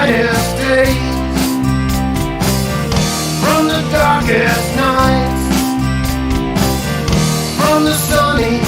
brightest days, from the darkest nights, from the sunny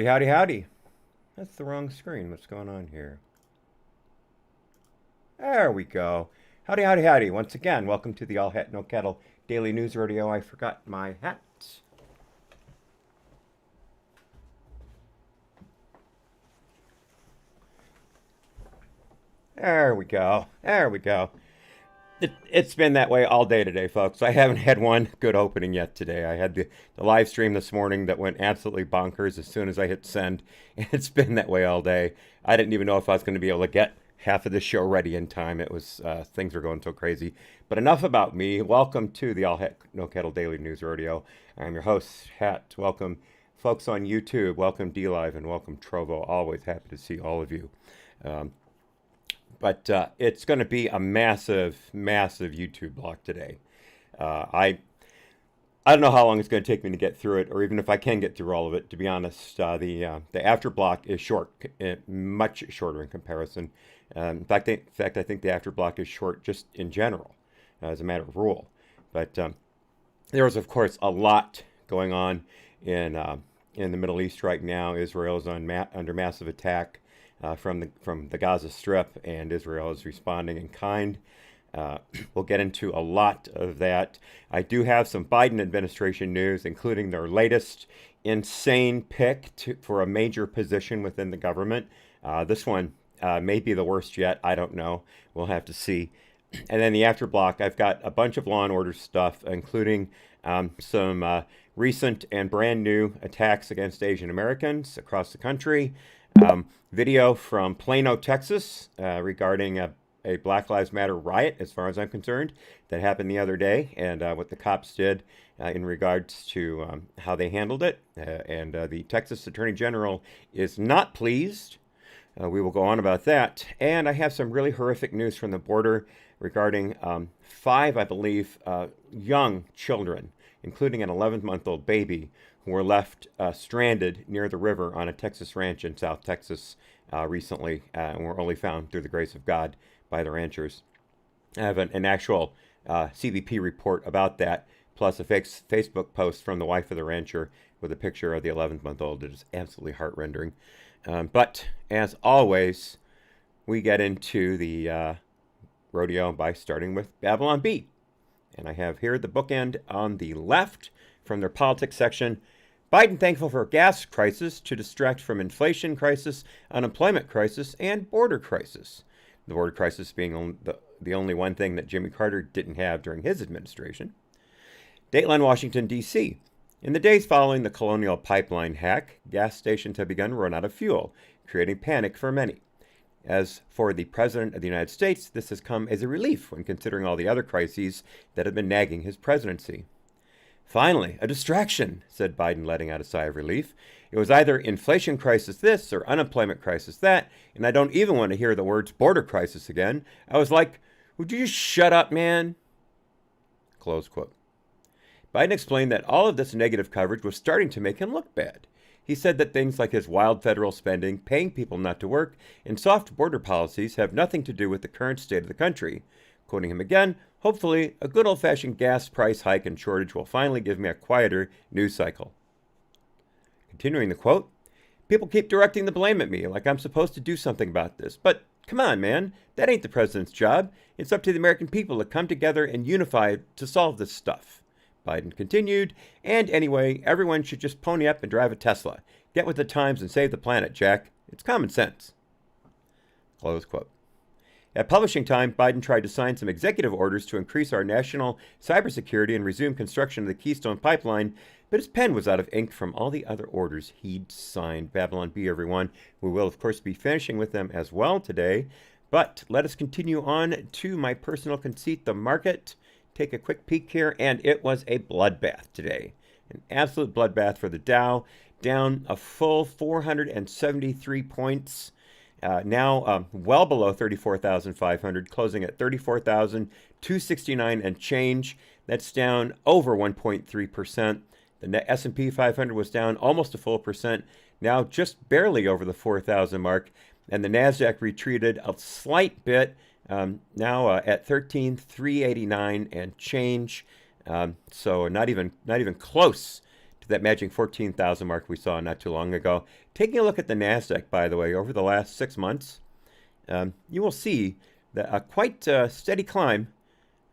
Howdy. That's the wrong screen. What's going on here? There we go. Howdy. Once again, welcome to the All Hat No Kettle Daily News Rodeo. I forgot my hat. There we go. It's been that way all day today, folks. I haven't had one good opening yet today. I had the live stream this morning that went absolutely bonkers as soon as I hit send. It's been that way all day. I didn't even know if I was going to be able to get half of the show ready in time. It was things were going so crazy. But enough about me. Welcome to the All Hat No Kettle Daily News Rodeo. I'm your host, Hat. Welcome, folks on YouTube. Welcome D-Live and welcome Trovo. Always happy to see all of you. But it's going to be a massive YouTube block today. I don't know how long it's going to take me to get through it, or even if I can get through all of it. To be honest, the after block is short, much shorter in comparison. In fact, I think the after block is short just in general, as a matter of rule. But there is, of course, a lot going on in the Middle East right now. Israel is under massive attack. From the Gaza Strip, and Israel is responding in kind. We'll get into a lot of that. I do have some Biden administration news, including their latest insane pick for a major position within the government. This one may be the worst yet. I don't know. We'll have to see. And then the after block, I've got a bunch of law and order stuff, including some recent and brand new attacks against Asian Americans across the country. Video from Plano, Texas, regarding a Black Lives Matter riot, as far as I'm concerned, that happened the other day, and what the cops did in regards to how they handled it. And the Texas Attorney General is not pleased. We will go on about that. And I have some really horrific news from the border regarding 5, I believe, young children, including an 11-month-old baby, who were left stranded near the river on a Texas ranch in South Texas recently, and were only found through the grace of God by the ranchers. I have an actual CBP report about that, plus a Facebook post from the wife of the rancher with a picture of the 11th-month-old. It is absolutely heart-rending. But as always, we get into the rodeo by starting with Babylon Bee. And I have here the bookend on the left from their politics section. Biden thankful for gas crisis to distract from inflation crisis, unemployment crisis, and border crisis. The border crisis being the only one thing that Jimmy Carter didn't have during his administration. Dateline, Washington, D.C. In the days following the Colonial Pipeline hack, gas stations have begun to run out of fuel, creating panic for many. As for the President of the United States, this has come as a relief when considering all the other crises that have been nagging his presidency. Finally, a distraction, said Biden, letting out a sigh of relief. It was either inflation crisis this or unemployment crisis that, and I don't even want to hear the words border crisis again. I was like, would you just shut up, man? Close quote. Biden explained that all of this negative coverage was starting to make him look bad. He said that things like his wild federal spending, paying people not to work, and soft border policies have nothing to do with the current state of the country. Quoting him again, hopefully, a good old-fashioned gas price hike and shortage will finally give me a quieter news cycle. Continuing the quote, people keep directing the blame at me like I'm supposed to do something about this. But come on, man, that ain't the president's job. It's up to the American people to come together and unify to solve this stuff. Biden continued, and anyway, everyone should just pony up and drive a Tesla. Get with the times and save the planet, Jack. It's common sense. Close quote. At publishing time, Biden tried to sign some executive orders to increase our national cybersecurity and resume construction of the Keystone Pipeline, but his pen was out of ink from all the other orders he'd signed. Babylon Bee, everyone. We will, of course, be finishing with them as well today. But let us continue on to my personal conceit, the market. Take a quick peek here, and it was a bloodbath today. An absolute bloodbath for the Dow, down a full 473 points. Now well below 34,500, closing at 34,269 and change. That's down over 1.3%. The S&P 500 was down almost a full percent, now just barely over the 4,000 mark. And the NASDAQ retreated a slight bit, now at 13,389 and change. So not even close to that magic 14,000 mark we saw not too long ago. Taking a look at the NASDAQ, by the way, over the last 6 months, you will see that a quite steady climb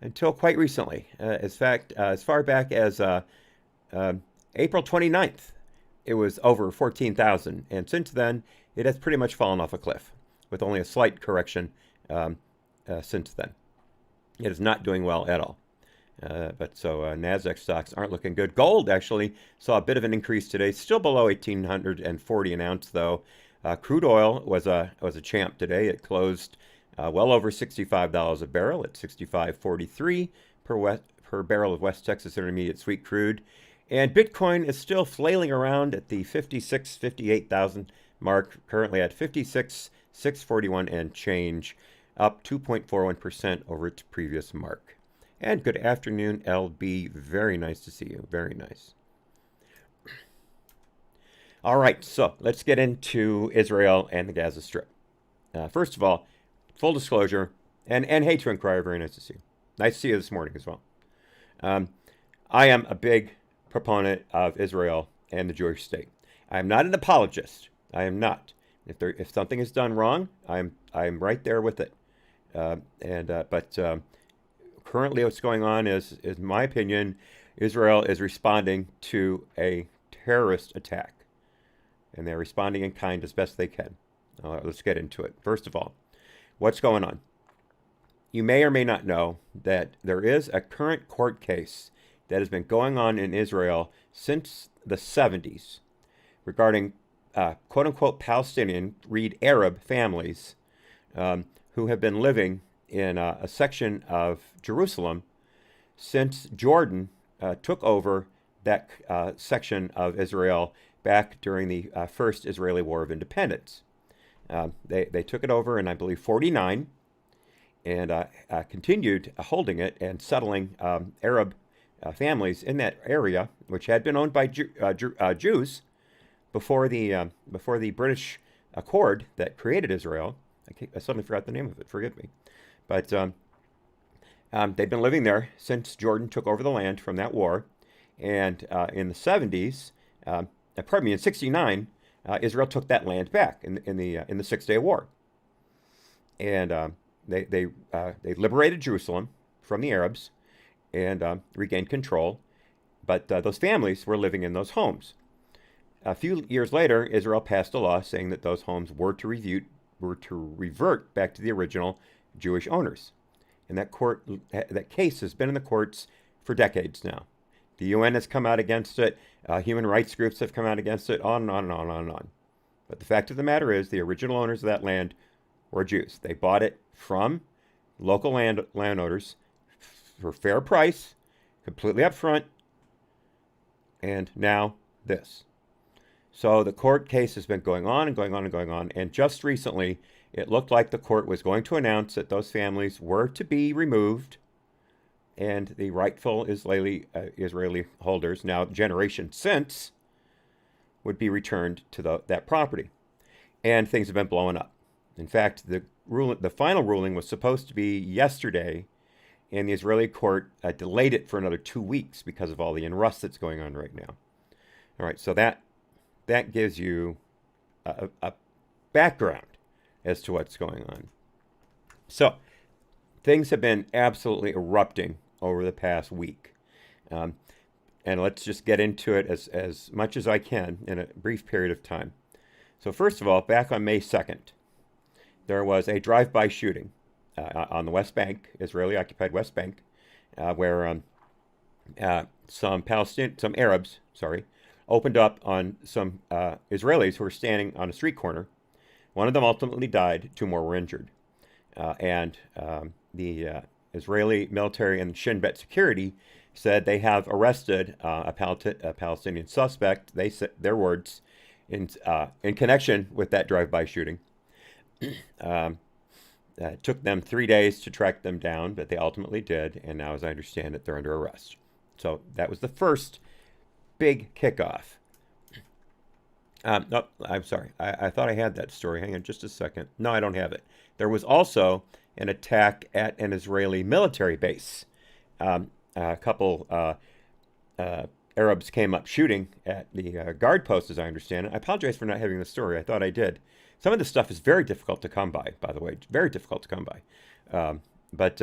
until quite recently. As far back as April 29th, it was over 14,000. And since then, it has pretty much fallen off a cliff with only a slight correction since then. It is not doing well at all. But NASDAQ stocks aren't looking good. Gold actually saw a bit of an increase today, still below 1,840 an ounce though. Crude oil was a champ today. It closed well over $65 a barrel at $65.43 per barrel of West Texas Intermediate sweet crude. And Bitcoin is still flailing around at the 58,000 mark, currently at 56,641 and change, up 2.41% over its previous mark. And good afternoon, LB. Very nice to see you. Very nice. All right, so let's get into Israel and the Gaza Strip. First of all, full disclosure, and hey to Inquirer, very nice to see you. Nice to see you this morning as well. I am a big proponent of Israel and the Jewish state. I am not an apologist. I am not. If something is done wrong, I'm right there with it. But currently what's going on is, in my opinion, Israel is responding to a terrorist attack. And they're responding in kind as best they can. Let's get into it. First of all, what's going on? You may or may not know that there is a current court case that has been going on in Israel since the 70s regarding quote-unquote Palestinian, read Arab families who have been living in a section of Jerusalem since Jordan took over that section of Israel back during the first Israeli War of Independence. They took it over in, I believe, 49 and continued holding it and settling Arab families in that area, which had been owned by Jews before the British Accord that created Israel. I suddenly forgot the name of it. Forgive me, but they've been living there since Jordan took over the land from that war, and in the 70s, pardon me, in '69, Israel took that land back in the Six-Day War, and they liberated Jerusalem from the Arabs and regained control, but those families were living in those homes. A few years later, Israel passed a law saying that those homes were to revert back to the original Jewish owners. And that case has been in the courts for decades now. The UN has come out against it. Human rights groups have come out against it, on and on and on and on and on. But the fact of the matter is, the original owners of that land were Jews. They bought it from local landowners for fair price, completely upfront, and now this. So the court case has been going on and going on and going on, and just recently it looked like the court was going to announce that those families were to be removed and the rightful Israeli holders, now generations since, would be returned to that property. And things have been blowing up. In fact, the final ruling was supposed to be yesterday, and the Israeli court delayed it for another 2 weeks because of all the unrest that's going on right now. All right, so that gives you a background as to what's going on. So things have been absolutely erupting over the past week. And let's just get into it as much as I can in a brief period of time. So first of all, back on May 2nd, there was a drive-by shooting on the West Bank, Israeli-occupied West Bank, where some Arabs, opened up on some Israelis who were standing on a street corner. One of them ultimately died. 2 more were injured. And the Israeli military and Shin Bet security said they have arrested a Palestinian suspect. They said their words in connection with that drive-by shooting. It took them 3 days to track them down, but they ultimately did. And now, as I understand it, they're under arrest. So that was the first big kickoff. No, I'm sorry. I thought I had that story. Hang on just a second. No, I don't have it. There was also an attack at an Israeli military base. A couple Arabs came up shooting at the guard post, as I understand it. I apologize for not having the story. I thought I did. Some of this stuff is very difficult to come by the way. Very difficult to come by. But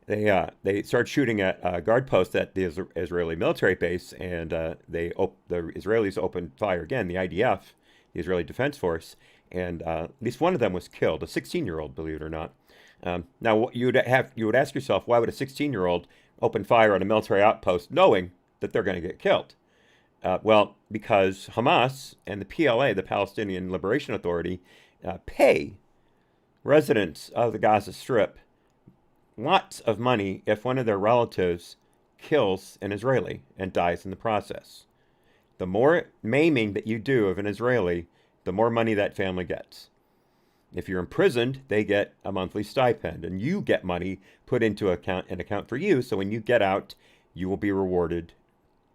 they started shooting at a guard post at the Israeli military base, and the Israelis opened fire again, the IDF, the Israeli Defense Force, and at least one of them was killed, a 16-year-old, believe it or not. Now, you would ask yourself, why would a 16-year-old open fire on a military outpost knowing that they're going to get killed? Well, because Hamas and the PLA, the Palestinian Liberation Authority, pay residents of the Gaza Strip lots of money if one of their relatives kills an Israeli and dies in the process. The more maiming that you do of an Israeli, the more money that family gets. If you're imprisoned, they get a monthly stipend, and you get money put into an account for you, so when you get out, you will be rewarded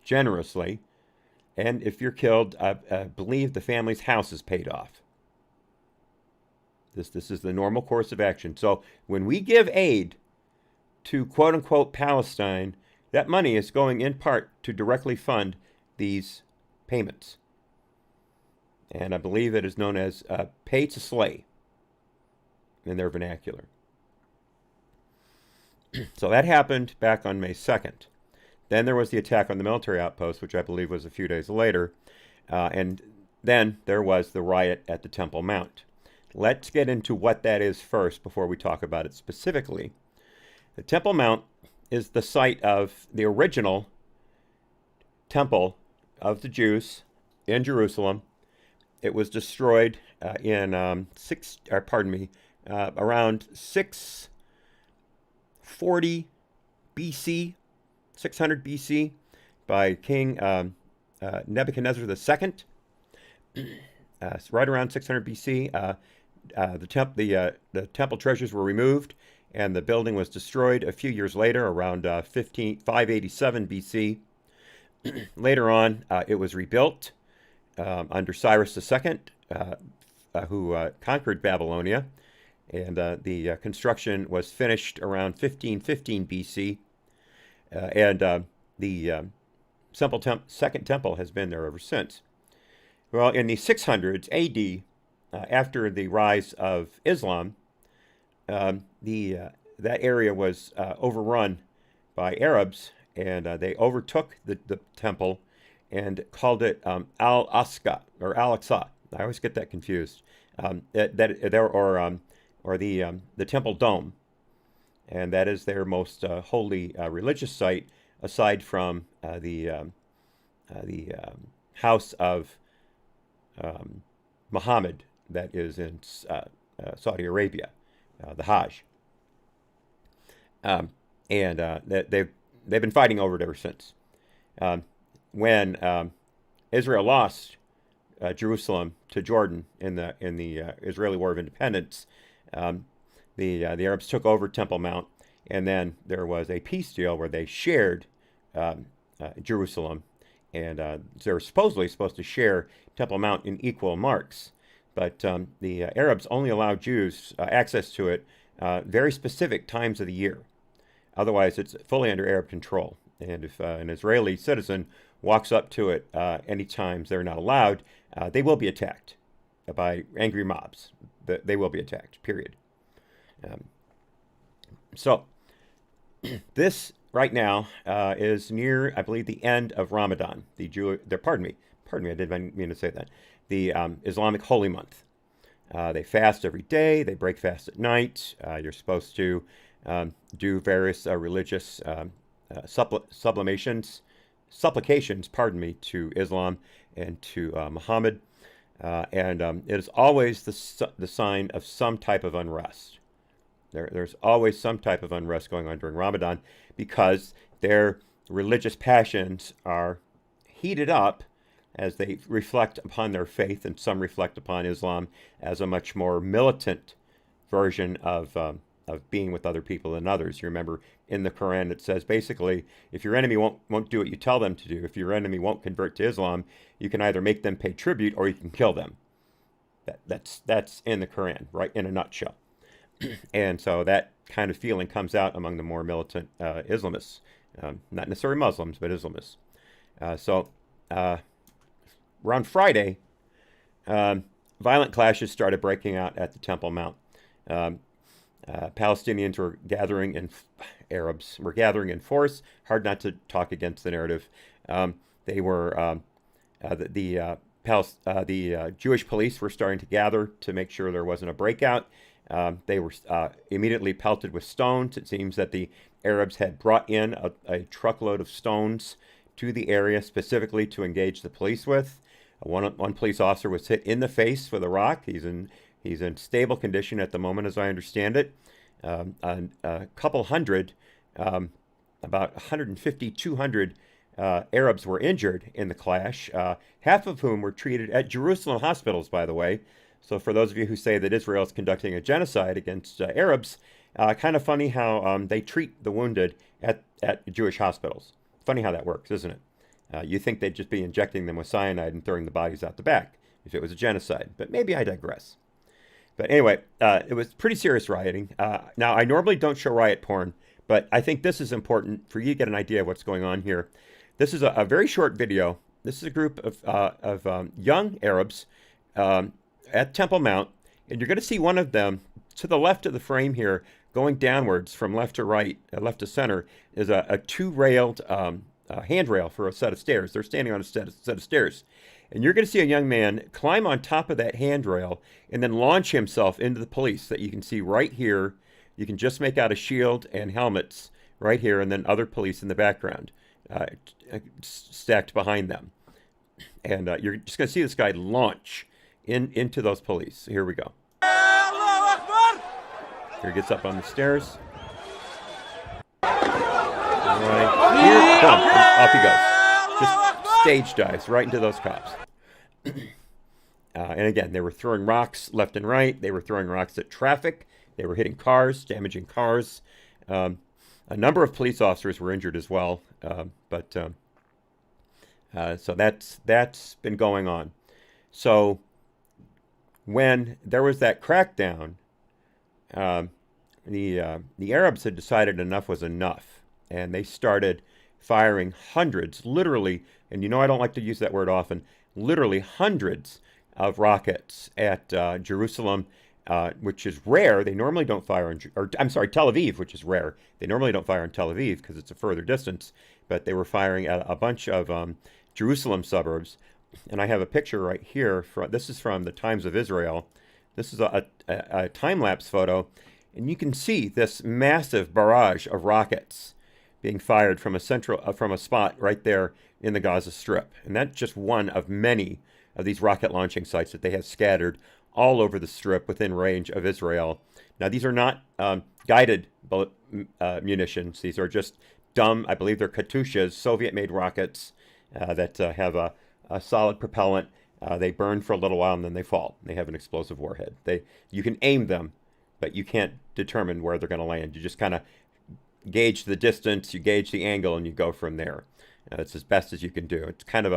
generously. And if you're killed, I believe the family's house is paid off. This is the normal course of action. So when we give aid to quote-unquote Palestine, that money is going in part to directly fund these payments. And I believe it is known as pay to slay in their vernacular. So that happened back on May 2nd. Then there was the attack on the military outpost, which I believe was a few days later. And then there was the riot at the Temple Mount. Let's get into what that is first before we talk about it specifically. The Temple Mount is the site of the original temple of the Jews in Jerusalem. It was destroyed around 640 BC, 600 BC, by King Nebuchadnezzar II. Right around 600 BC, the temple treasures were removed, and the building was destroyed a few years later, around 587 BC. Later on, it was rebuilt under Cyrus II, who conquered Babylonia, and the construction was finished around 1515 BC, and the Second Temple has been there ever since. Well, in the 600s AD, after the rise of Islam, that area was overrun by Arabs, and they overtook the temple and called it Al-Aqsa or Al-Aqsa. I always get that confused. Or the Temple Dome, and that is their most holy religious site, aside from the house of Muhammad that is in Saudi Arabia, the Hajj, and they've been fighting over it ever since. When Israel lost Jerusalem to Jordan in the Israeli War of Independence, the Arabs took over Temple Mount, and then there was a peace deal where they shared Jerusalem, and they were supposedly supposed to share Temple Mount in equal marks. But the Arabs only allow Jews access to it very specific times of the year. Otherwise, it's fully under Arab control. And if an Israeli citizen walks up to it any times they're not allowed, they will be attacked by angry mobs. They will be attacked, period. So this right now is near, I believe, the end of Ramadan. Pardon me, I didn't mean to say that. The Islamic holy month. They fast every day. They break fast at night. You're supposed to do various religious supplications, to Islam and to Muhammad. And it is always the sign of some type of unrest. There's always some type of unrest going on during Ramadan because their religious passions are heated up as they reflect upon their faith, and some reflect upon Islam as a much more militant version of being with other people than others. You remember in the Quran it says basically, if your enemy won't do what you tell them to do, if your enemy won't convert to Islam, you can either make them pay tribute or you can kill them. That's in the Quran, right, in a nutshell. And so that kind of feeling comes out among the more militant Islamists, not necessarily Muslims, but Islamists. Around Friday, violent clashes started breaking out at the Temple Mount. Palestinians were gathering, and Arabs were gathering in force. Hard not to talk against the narrative. They were the Jewish police were starting to gather to make sure there wasn't a breakout. They were immediately pelted with stones. It seems that the Arabs had brought in a truckload of stones to the area specifically to engage the police with. One police officer was hit in the face with a rock. He's in stable condition at the moment, as I understand it. A couple hundred, about 150, 200 Arabs were injured in the clash, half of whom were treated at Jerusalem hospitals, by the way. So for those of you who say that Israel is conducting a genocide against Arabs, kind of funny how they treat the wounded at Jewish hospitals. Funny how that works, isn't it? You think they'd just be injecting them with cyanide and throwing the bodies out the back if it was a genocide, but maybe I digress. But anyway, it was pretty serious rioting. Now, I normally don't show riot porn, but I think this is important for you to get an idea of what's going on here. This is a very short video. This is a group of young Arabs at Temple Mount, and you're going to see one of them to the left of the frame here, going downwards from left to right, left to center, is a two-railed handrail for a set of stairs. They're standing on a set of stairs. And you're going to see a young man climb on top of that handrail and then launch himself into the police that you can see right here. You can just make out a shield and helmets right here, and then other police in the background stacked behind them. And you're just going to see this guy launch into those police. Here we go. Here he gets up on the stairs. All right, here, boom, off he goes. Just stage dives right into those cops. And again, they were throwing rocks left and right. They were throwing rocks at traffic. They were hitting cars, damaging cars. A number of police officers were injured as well. So that's been going on. So when there was that crackdown, the Arabs had decided enough was enough, and they started firing hundreds, literally, and I don't like to use that word often, literally hundreds of rockets at Jerusalem, which is rare. They normally don't fire Tel Aviv, which is rare. They normally don't fire in Tel Aviv because it's a further distance, but they were firing at a bunch of Jerusalem suburbs. And I have a picture right here. This is from the Times of Israel. This is a time-lapse photo, and you can see this massive barrage of rockets being fired from a spot right there in the Gaza Strip. And that's just one of many of these rocket launching sites that they have scattered all over the Strip within range of Israel. Now, these are not guided bullet munitions. These are just dumb, I believe they're Katyushas, Soviet-made rockets that have a solid propellant. They burn for a little while and then they fall. They have an explosive warhead. You can aim them, but you can't determine where they're going to land. You just kind of gauge the distance, you gauge the angle, and you go from there. It's as best as you can do. It's kind of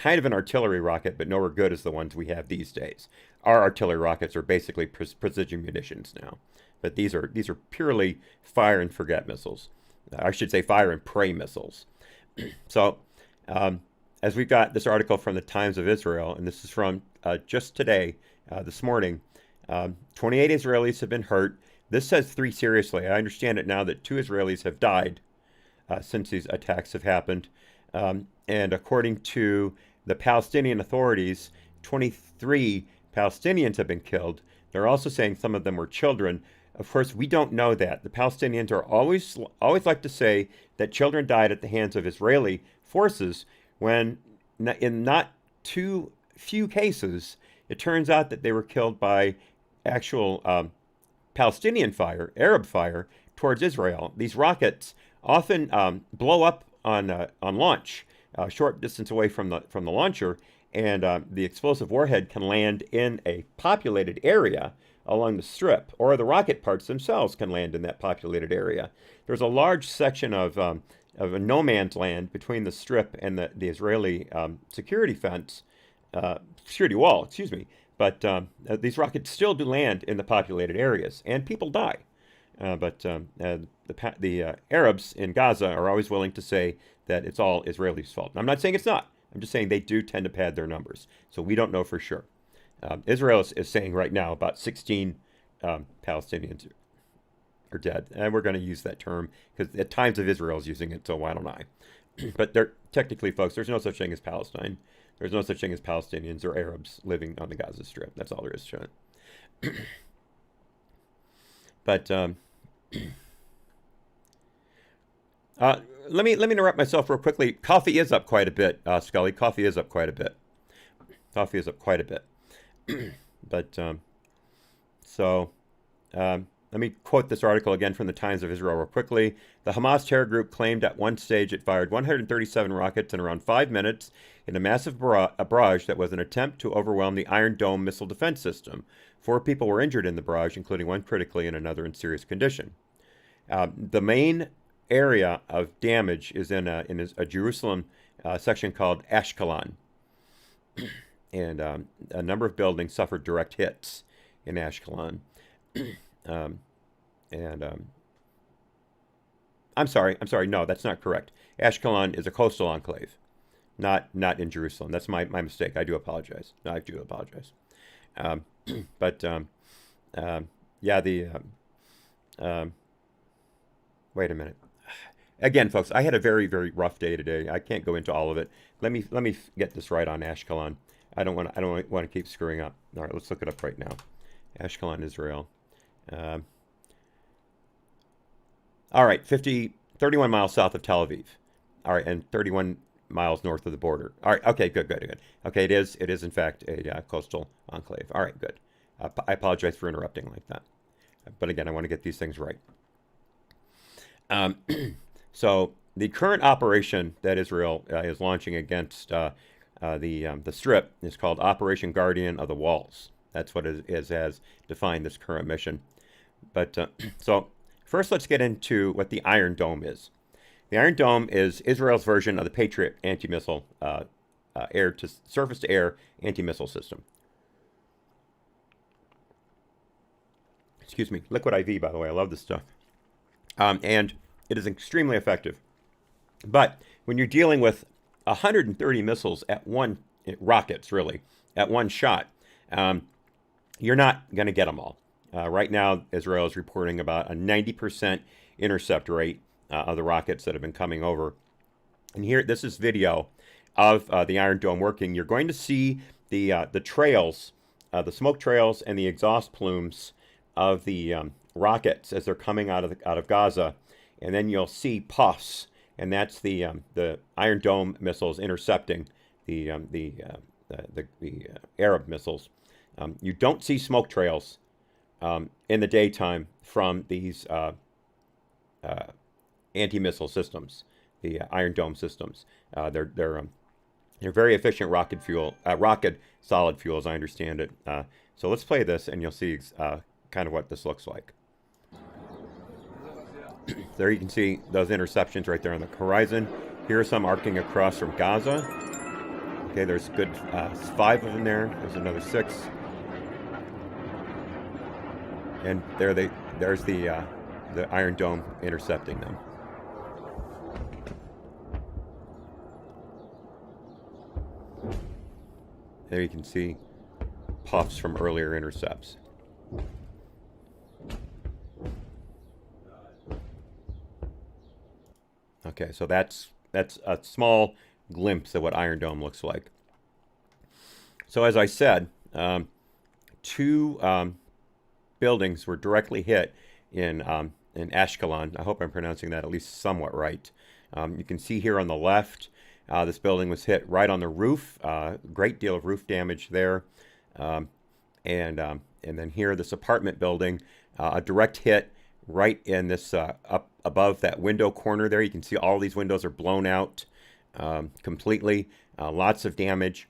an artillery rocket, but nowhere good as the ones we have these days. Our artillery rockets are basically precision munitions now, but these are purely fire and forget missiles. I should say fire and prey missiles. So, as we've got this article from the Times of Israel, and this is from just today, this morning, 28 Israelis have been hurt. This says 3 seriously. I understand it now that 2 Israelis have died since these attacks have happened. And according to the Palestinian authorities, 23 Palestinians have been killed. They're also saying some of them were children. Of course, we don't know that. The Palestinians are always like to say that children died at the hands of Israeli forces, when in not too few cases, it turns out that they were killed by actual Palestinian fire, Arab fire, towards Israel. These rockets often blow up on launch, short distance away from the launcher, and the explosive warhead can land in a populated area along the Strip, or the rocket parts themselves can land in that populated area. There's a large section of a no man's land between the Strip and the Israeli security wall, excuse me. But these rockets still do land in the populated areas, and people die. But the Arabs in Gaza are always willing to say that it's all Israelis' fault. And I'm not saying it's not. I'm just saying they do tend to pad their numbers. So we don't know for sure. Israel is saying right now about 16 Palestinians are dead. And we're going to use that term because at Times of Israel is using it, so why don't I? But technically, folks, there's no such thing as Palestine. There's no such thing as Palestinians or Arabs living on the Gaza Strip. That's all there is to it. But let me interrupt myself real quickly. Coffee is up quite a bit, Scully. Coffee is up quite a bit. Coffee is up quite a bit. But let me quote this article again from the Times of Israel real quickly. The Hamas terror group claimed at one stage it fired 137 rockets in around 5 minutes in a massive barrage that was an attempt to overwhelm the Iron Dome missile defense system. 4 people were injured in the barrage, including 1 critically and another in serious condition. The main area of damage is in a Jerusalem section called Ashkelon. And a number of buildings suffered direct hits in Ashkelon. I'm sorry. No, that's not correct. Ashkelon is a coastal enclave, not in Jerusalem. That's my mistake. I do apologize. No, I do apologize. Wait a minute. Again, folks, I had a very, very rough day today. I can't go into all of it. Let me get this right on Ashkelon. I don't want to keep screwing up. All right, let's look it up right now. Ashkelon, Israel. All right, 31 miles south of Tel Aviv. All right, and 31 miles north of the border. All right, okay, good. Okay, it is in fact a coastal enclave. All right, good. I apologize for interrupting like that. But again, I want to get these things right. So the current operation that Israel is launching against the Strip is called Operation Guardian of the Walls. That's what it has defined this current mission. But so first, let's get into what the Iron Dome is. The Iron Dome is Israel's version of the Patriot anti-missile surface-to-air anti-missile system. Excuse me, liquid IV, by the way. I love this stuff, and it is extremely effective. But when you're dealing with 130 missiles at rockets really, at one shot, you're not going to get them all. Right now, Israel is reporting about a 90% intercept rate of the rockets that have been coming over. And here, this is video of the Iron Dome working. You're going to see the trails, the smoke trails, and the exhaust plumes of the rockets as they're coming out of Gaza, and then you'll see puffs, and that's the Iron Dome missiles intercepting the Arab missiles. You don't see smoke trails in the daytime from these anti-missile systems, the Iron Dome systems. They're very efficient rocket solid fuel, as I understand it. So let's play this, and you'll see kind of what this looks like. There you can see those interceptions right there on the horizon. Here are some arcing across from Gaza. Okay, there's a good 5 of them there. There's another 6. And there's the Iron Dome intercepting them. There you can see puffs from earlier intercepts. Okay, so that's a small glimpse of what Iron Dome looks like. So as I said, 2 buildings were directly hit in Ashkelon. I hope I'm pronouncing that at least somewhat right. You can see here on the left, this building was hit right on the roof. Great deal of roof damage there. And then here, this apartment building, a direct hit right in this up above that window corner there. You can see all these windows are blown out completely. Lots of damage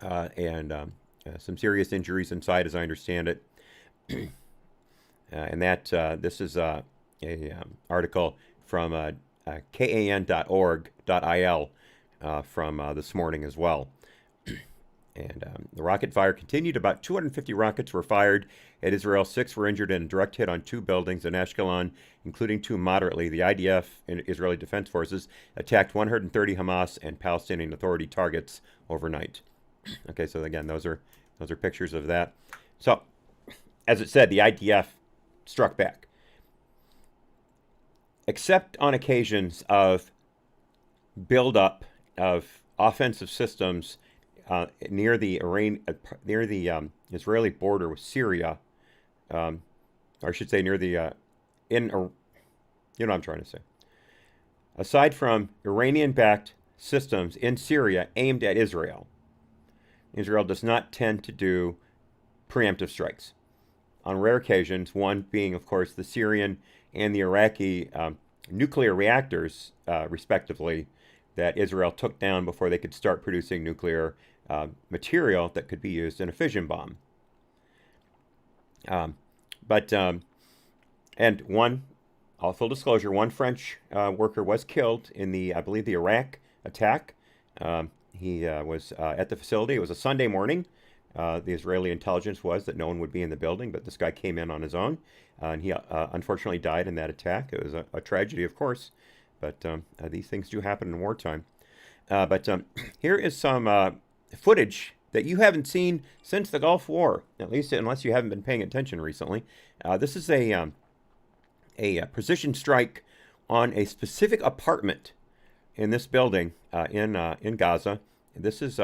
and some serious injuries inside, as I understand it. And that this is a article from kan.org.il from this morning as well. And the rocket fire continued. About 250 rockets were fired at Israel. 6 were injured in a direct hit on 2 buildings in Ashkelon, including 2 moderately. The IDF and Israeli Defense Forces attacked 130 Hamas and Palestinian Authority targets overnight. Okay, so again, those are pictures of that. So, as it said, the IDF struck back, except on occasions of buildup of offensive systems near the Israeli border with Syria, or I should say near the you know what I'm trying to say. Aside from Iranian-backed systems in Syria aimed at Israel, Israel does not tend to do preemptive strikes. On rare occasions, one being, of course, the Syrian and the Iraqi nuclear reactors, respectively, that Israel took down before they could start producing nuclear material that could be used in a fission bomb. And one, all full disclosure, one French worker was killed in I believe, the Iraq attack. He was at the facility. It was a Sunday morning. The Israeli intelligence was that no one would be in the building, but this guy came in on his own, and he unfortunately died in that attack. It was a tragedy, of course, but these things do happen in wartime. Here is some footage that you haven't seen since the Gulf War, at least unless you haven't been paying attention recently. This is a precision strike on a specific apartment in this building in Gaza. This is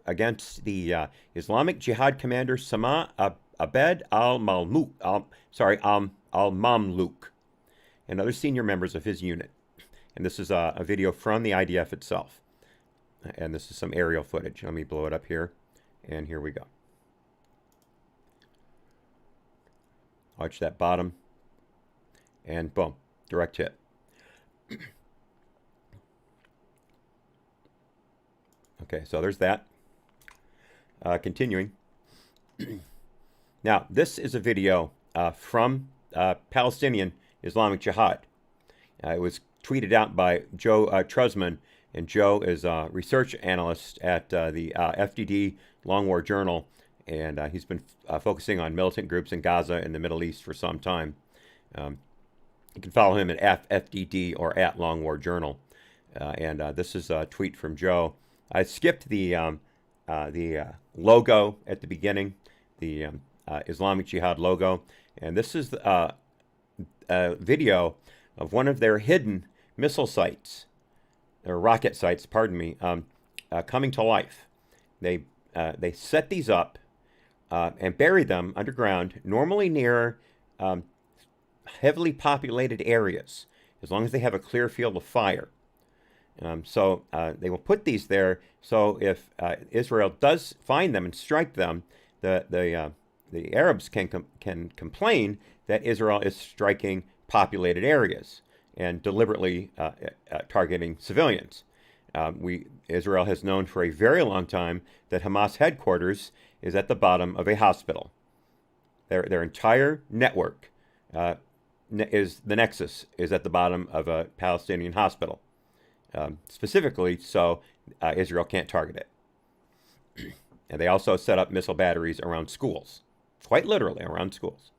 against the Islamic Jihad commander Sama Abed al-Mamluk, and other senior members of his unit. And this is a video from the IDF itself. And this is some aerial footage. Let me blow it up here. And here we go. Watch that bottom. And boom, direct hit. Okay, so there's that. Continuing. Now, this is a video from Palestinian Islamic Jihad. It was tweeted out by Joe Trusman, and Joe is a research analyst at the FDD Long War Journal, and he's been focusing on militant groups in Gaza and the Middle East for some time. You can follow him at FDD or at Long War Journal. And this is a tweet from Joe. I skipped the logo at the beginning, the Islamic Jihad logo, and this is a video of one of their hidden missile sites, or rocket sites, pardon me, coming to life. They set these up and bury them underground, normally near heavily populated areas, as long as they have a clear field of fire. So they will put these there, so if Israel does find them and strike them, the Arabs can complain that Israel is striking populated areas and deliberately targeting civilians. Israel has known for a very long time that Hamas headquarters is at the bottom of a hospital. Their entire network is the nexus is at the bottom of a Palestinian hospital. Specifically, so Israel can't target it. And they also set up missile batteries around schools, quite literally around schools.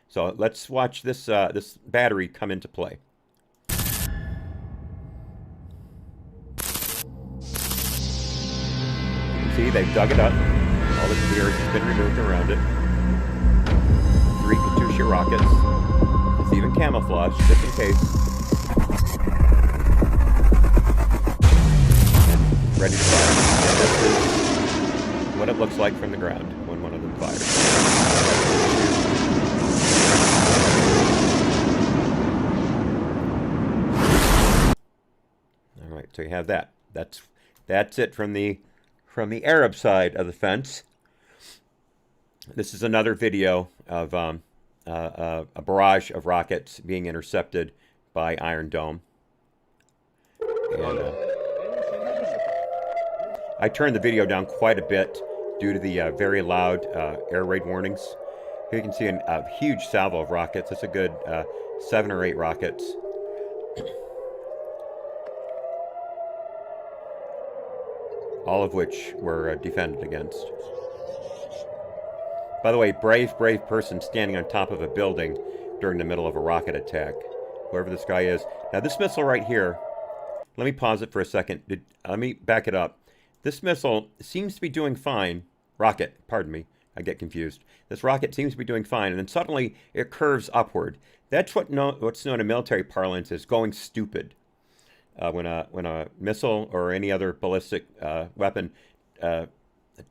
So let's watch this this battery come into play. You can see they've dug it up. All the earth has been removed around it. 3 Katyusha rockets. It's even camouflaged, just in case. Ready to fire. And this is what it looks like from the ground when one of them fires. All right, so you have that. That's it from the Arab side of the fence. This is another video of a barrage of rockets being intercepted by Iron Dome. And I turned the video down quite a bit due to the very loud air raid warnings. Here you can see a huge salvo of rockets. It's a good 7 or 8 rockets. All of which were defended against. By the way, brave person standing on top of a building during the middle of a rocket attack. Whoever this guy is. Now this missile right here, let me pause it for a second. Let me back it up. This missile seems to be doing fine. Rocket, pardon me. I get confused. This rocket seems to be doing fine, and then suddenly it curves upward. That's what's known in military parlance as going stupid. When a missile or any other ballistic weapon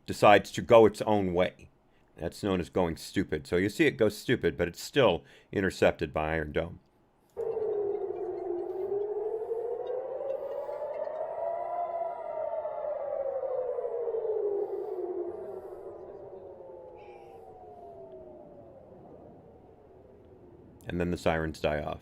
decides to go its own way. That's known as going stupid. So you see it go stupid, but it's still intercepted by Iron Dome. And then the sirens die off.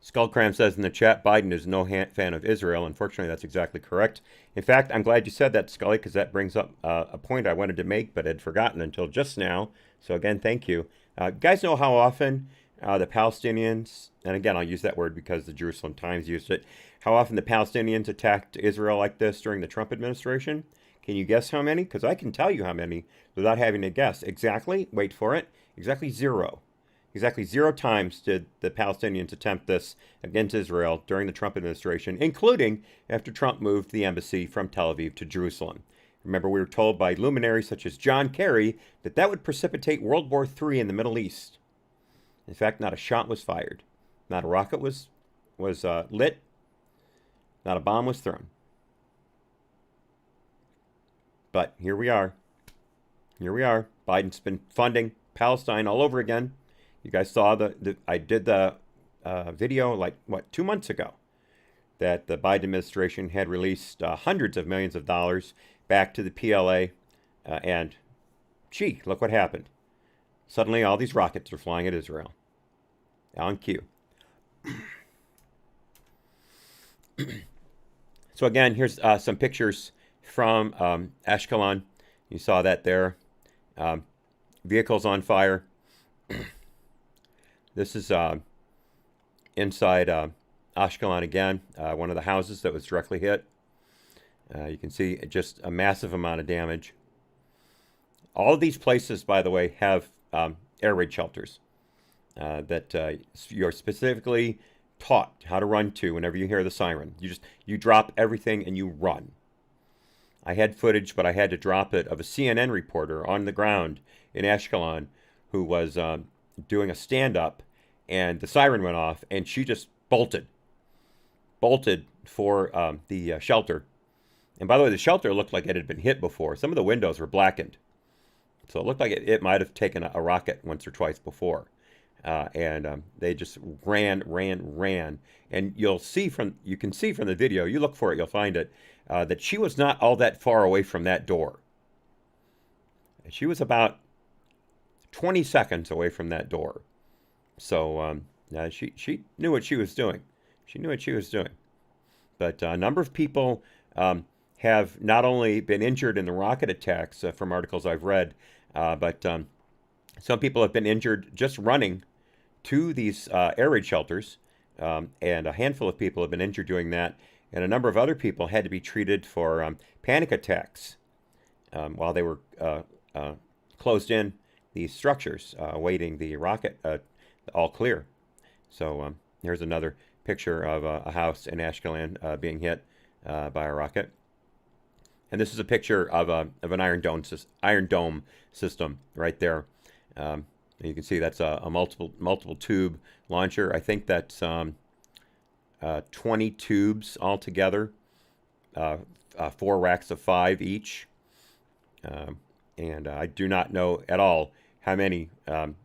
Skullcram says in the chat, Biden is no fan of Israel. Unfortunately, that's exactly correct. In fact, I'm glad you said that, Scully, because that brings up a point I wanted to make, but had forgotten until just now. So again, thank you. You guys know how often the Palestinians, and again, I'll use that word because the Jerusalem Times used it, how often the Palestinians attacked Israel like this during the Trump administration? Can you guess how many? Because I can tell you how many without having to guess. Exactly, wait for it, exactly 0. Exactly 0 times did the Palestinians attempt this against Israel during the Trump administration, including after Trump moved the embassy from Tel Aviv to Jerusalem. Remember, we were told by luminaries such as John Kerry that that would precipitate World War III in the Middle East. In fact, not a shot was fired. Not a rocket was lit. Not a bomb was thrown. But here we are. Here we are. Biden's been funding Palestine all over again. You guys saw I did the video like, 2 months ago that the Biden administration had released hundreds of millions of dollars back to the PLA. And, gee, look what happened. Suddenly all these rockets are flying at Israel. On cue. So again, here's some pictures from Ashkelon. You saw that there. Vehicles on fire. This is inside Ashkelon again, one of the houses that was directly hit. You can see just a massive amount of damage. All of these places, by the way, have air raid shelters that you're specifically taught how to run to whenever you hear the siren. You drop everything and you run. I had footage, but I had to drop it, of a CNN reporter on the ground in Ashkelon who was doing a stand-up, and the siren went off, and she just bolted for the shelter. And by the way, the shelter looked like it had been hit before. Some of the windows were blackened. So it looked like it might have taken a rocket once or twice before. And they just ran. And you can see from the video, you look for it, you'll find it, that she was not all that far away from that door. She was about 20 seconds away from that door. So she knew what she was doing. She knew what she was doing. But a number of people have not only been injured in the rocket attacks from articles I've read, but some people have been injured just running to these air raid shelters, and a handful of people have been injured doing that, and a number of other people had to be treated for panic attacks while they were closed in these structures, awaiting the rocket all clear. So here's another picture of a house in Ashkelon being hit by a rocket. And this is a picture of an iron dome system right there. You can see that's a multiple tube launcher. I think that's 20 tubes altogether, 4 racks of 5 each. And I do not know at all how many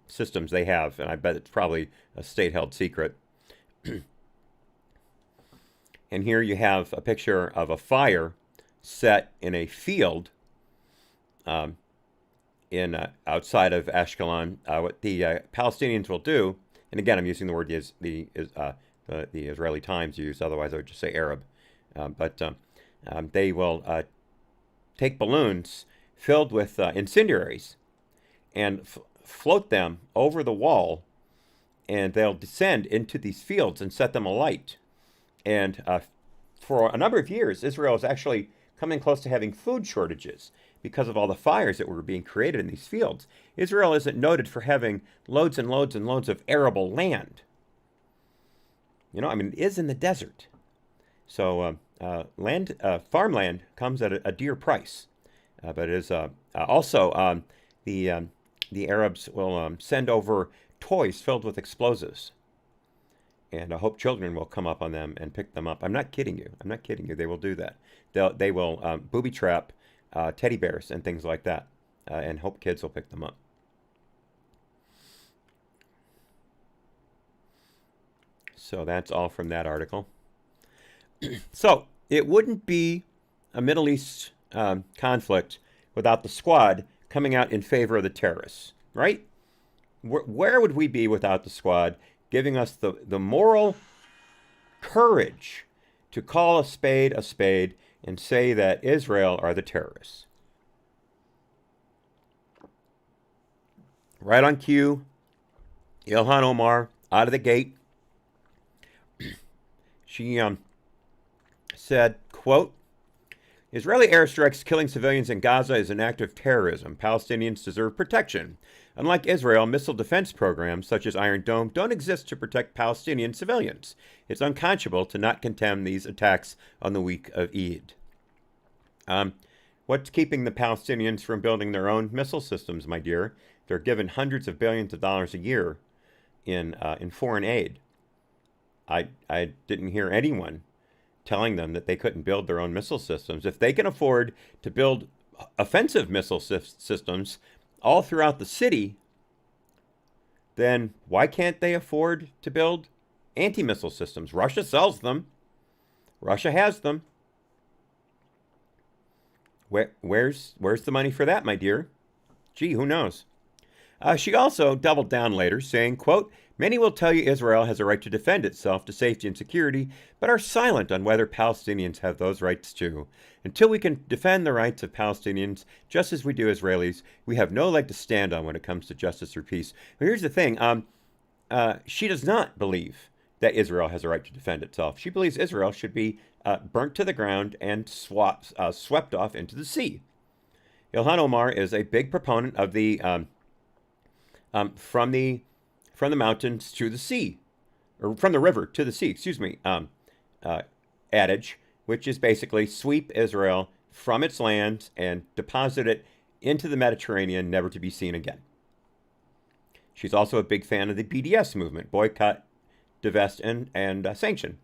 systems they have, and I bet it's probably a state-held secret. And here you have a picture of a fire set in a field outside of Ashkelon. What the Palestinians will do, and again, I'm using the word the Israeli Times use, otherwise I would just say Arab. But they will take balloons filled with incendiaries and float them over the wall, and they'll descend into these fields and set them alight. And for a number of years, Israel is actually coming close to having food shortages because of all the fires that were being created in these fields. Israel isn't noted for having loads and loads and loads of arable land. You know, I mean, it is in the desert. So farmland comes at a dear price. But it is also the Arabs will send over toys filled with explosives. And I hope children will come up on them and pick them up. I'm not kidding you. I'm not kidding you. They will do that. They will booby trap teddy bears and things like that, and hope kids will pick them up. So that's all from that article. So it wouldn't be a Middle East conflict without the squad coming out in favor of the terrorists, right? Where would we be without the squad giving us the moral courage to call a spade and say that Israel are the terrorists? Right on cue, Ilhan Omar, out of the gate, she said, quote, Israeli airstrikes killing civilians in Gaza is an act of terrorism. Palestinians deserve protection. Unlike Israel, missile defense programs such as Iron Dome don't exist to protect Palestinian civilians. It's unconscionable to not condemn these attacks on the week of Eid. What's keeping the Palestinians from building their own missile systems, my dear? They're given hundreds of billions of dollars a year in foreign aid. I didn't hear anyone telling them that they couldn't build their own missile systems. If they can afford to build offensive missile systems all throughout the city, then why can't they afford to build anti-missile systems? Russia sells them. Russia has them. Where's the money for that, my dear? Gee, who knows? She also doubled down later, saying, quote, "Many will tell you Israel has a right to defend itself to safety and security, but are silent on whether Palestinians have those rights too. Until we can defend the rights of Palestinians, just as we do Israelis, we have no leg to stand on when it comes to justice or peace." But here's the thing. She does not believe that Israel has a right to defend itself. She believes Israel should be burnt to the ground and swept off into the sea. Ilhan Omar is a big proponent of the from the mountains to the sea, or from the river to the sea, adage, which is basically sweep Israel from its lands and deposit it into the Mediterranean, never to be seen again. She's also a big fan of the BDS movement, boycott, divest, and sanction.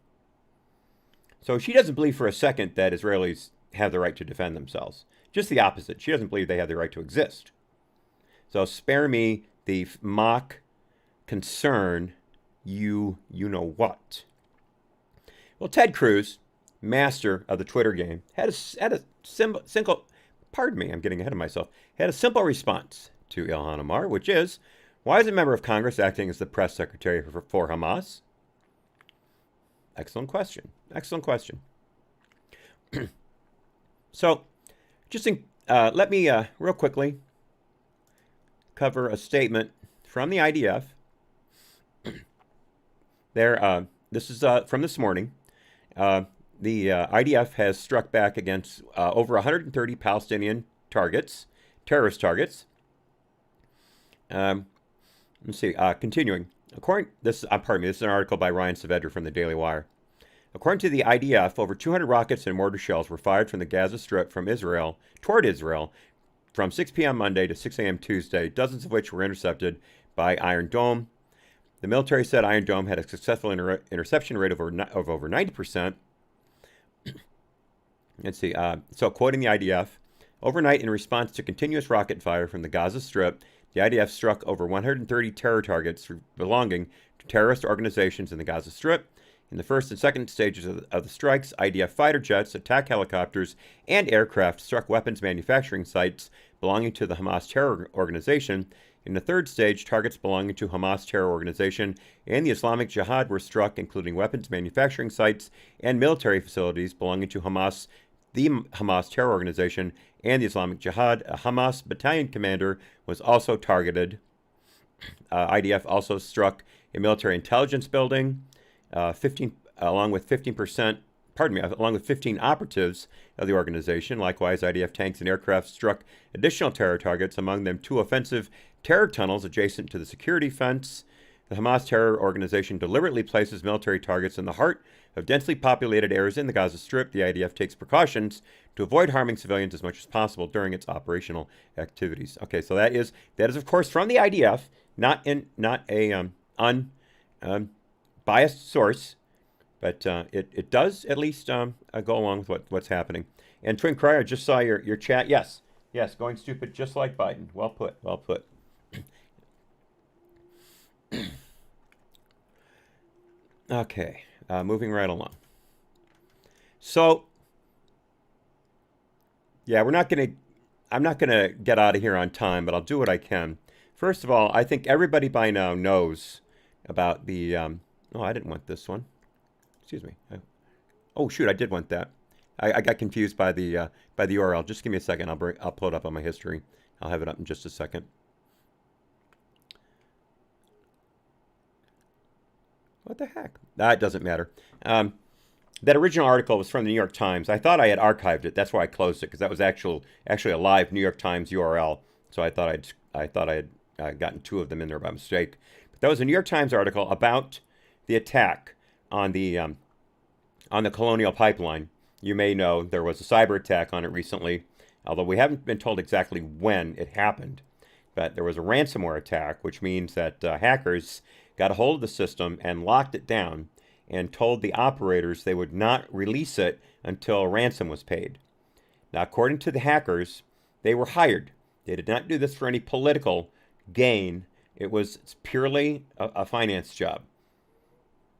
So she doesn't believe for a second that Israelis have the right to defend themselves. Just the opposite. She doesn't believe they have the right to exist. So spare me the mock concern, you know what. Well, Ted Cruz, master of the Twitter game, had a simple, pardon me, I'm getting ahead of myself, had a simple response to Ilhan Omar, which is, why is a member of Congress acting as the press secretary for Hamas? Excellent question. Excellent question. So, just let me real quickly cover a statement from the IDF. This is from this morning. The IDF has struck back against over 130 Palestinian targets, terrorist targets. Let's see. Continuing. This is an article by Ryan Saavedra from the Daily Wire. According to the IDF, over 200 rockets and mortar shells were fired from the Gaza Strip toward Israel from 6 p.m. Monday to 6 a.m. Tuesday, dozens of which were intercepted by Iron Dome. The military said Iron Dome had a successful interception rate of over 90%. Let's see. So, quoting the IDF, overnight, in response to continuous rocket fire from the Gaza Strip, the IDF struck over 130 terror targets belonging to terrorist organizations in the Gaza Strip. In the first and second stages of the strikes, IDF fighter jets, attack helicopters, and aircraft struck weapons manufacturing sites belonging to the Hamas terror organization. In the third stage, targets belonging to Hamas terror organization and the Islamic Jihad were struck, including weapons manufacturing sites and military facilities belonging to Hamas, the Hamas terror organization, and the Islamic Jihad. A Hamas battalion commander was also targeted. IDF also struck a military intelligence building. 15 operatives of the organization. Likewise, IDF tanks and aircraft struck additional terror targets, among them 2 offensive terror tunnels adjacent to the security fence. The Hamas terror organization deliberately places military targets in the heart of densely populated areas in the Gaza Strip. The IDF takes precautions to avoid harming civilians as much as possible during its operational activities. Okay, so that is of course from the IDF, not a biased source, but it does at least go along with what's happening. And Twin Crier, I just saw your chat. Yes, going stupid just like Biden. Well put. Okay, moving right along. So, yeah, I'm not gonna get out of here on time, but I'll do what I can. First of all, I think everybody by now knows about the. Oh, I didn't want this one. Excuse me. Oh, shoot, I did want that. I got confused by the URL. Just give me a second. I'll pull it up on my history. I'll have it up in just a second. What the heck? That doesn't matter. That original article was from the New York Times. I thought I had archived it. That's why I closed it, because that was actually a live New York Times URL. So I thought I had gotten 2 of them in there by mistake. But that was a New York Times article about the attack on the Colonial Pipeline. You may know there was a cyber attack on it recently, although we haven't been told exactly when it happened. But there was a ransomware attack, which means that hackers got a hold of the system and locked it down and told the operators they would not release it until a ransom was paid. Now, according to the hackers, they were hired. They did not do this for any political gain. It was purely a finance job.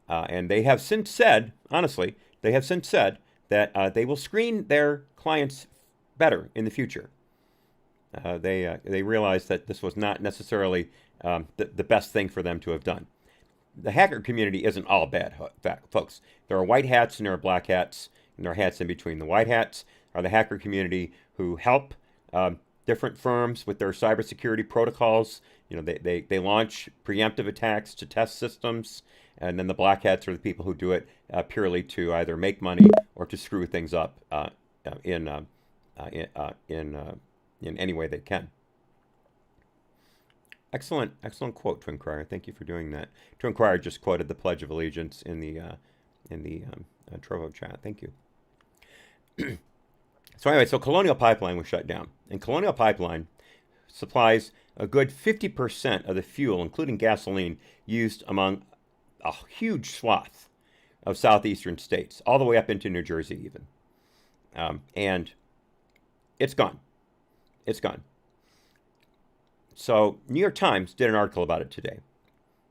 And they have since said, honestly, that they will screen their clients better in the future. They realized that this was not necessarily the best thing for them to have done. The hacker community isn't all bad, folks. There are white hats and there are black hats, and there are hats in between. The white hats are the hacker community who help different firms with their cybersecurity protocols. They launch preemptive attacks to test systems, and then the black hats are the people who do it purely to either make money or to screw things up in any way they can. Excellent quote, Twin Crier. Thank you for doing that. Twin Crier just quoted the Pledge of Allegiance in the Trovo chat. Thank you. So anyway, Colonial Pipeline was shut down, and Colonial Pipeline supplies a good 50% of the fuel, including gasoline, used among a huge swath of southeastern states, all the way up into New Jersey even. And it's gone. It's gone. So New York Times did an article about it today,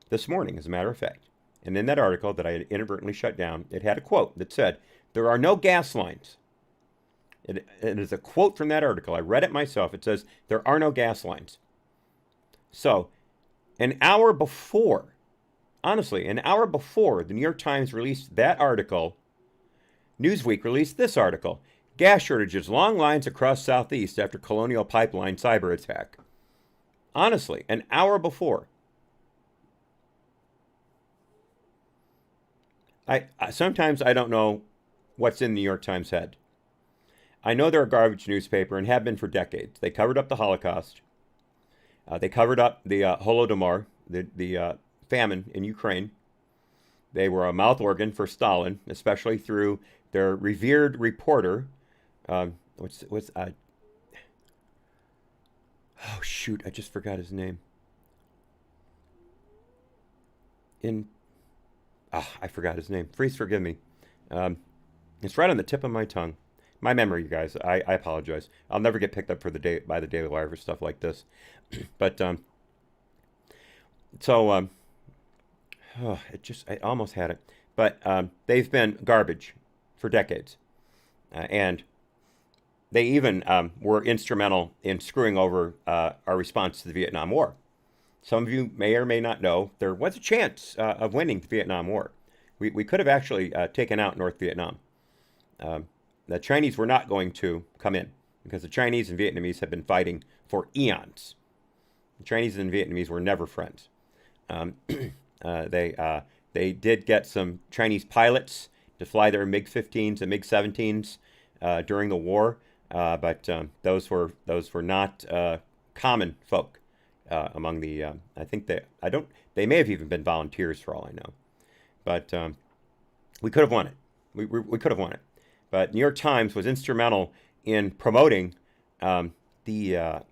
this morning, as a matter of fact. And in that article that I had inadvertently shut down, it had a quote that said, "There are no gas lines." It is a quote from that article. I read it myself. It says, "There are no gas lines." So an hour before, honestly, an hour before the New York Times released that article, Newsweek released this article: "Gas shortages, long lines across Southeast after Colonial Pipeline cyber attack." Honestly, an hour before. Sometimes I don't know what's in the New York Times head. I know they're a garbage newspaper and have been for decades. They covered up the Holocaust. They covered up the Holodomor, the famine in Ukraine. They were a mouth organ for Stalin, especially through their revered reporter. Oh, shoot, I just forgot his name. I forgot his name. Please forgive me. It's right on the tip of my tongue. My memory, you guys. I apologize. I'll never get picked up by the Daily Wire for stuff like this. But I almost had it. But they've been garbage for decades, and they even were instrumental in screwing over our response to the Vietnam War. Some of you may or may not know there was a chance of winning the Vietnam War. We could have actually taken out North Vietnam. The Chinese were not going to come in because the Chinese and Vietnamese have been fighting for eons. The Chinese and Vietnamese were never friends. They did get some Chinese pilots to fly their MiG-15s and MiG-17s during the war, but those were not common folk among the. I think they may have even been volunteers for all I know, but we could have won it. We could have won it, but New York Times was instrumental in promoting the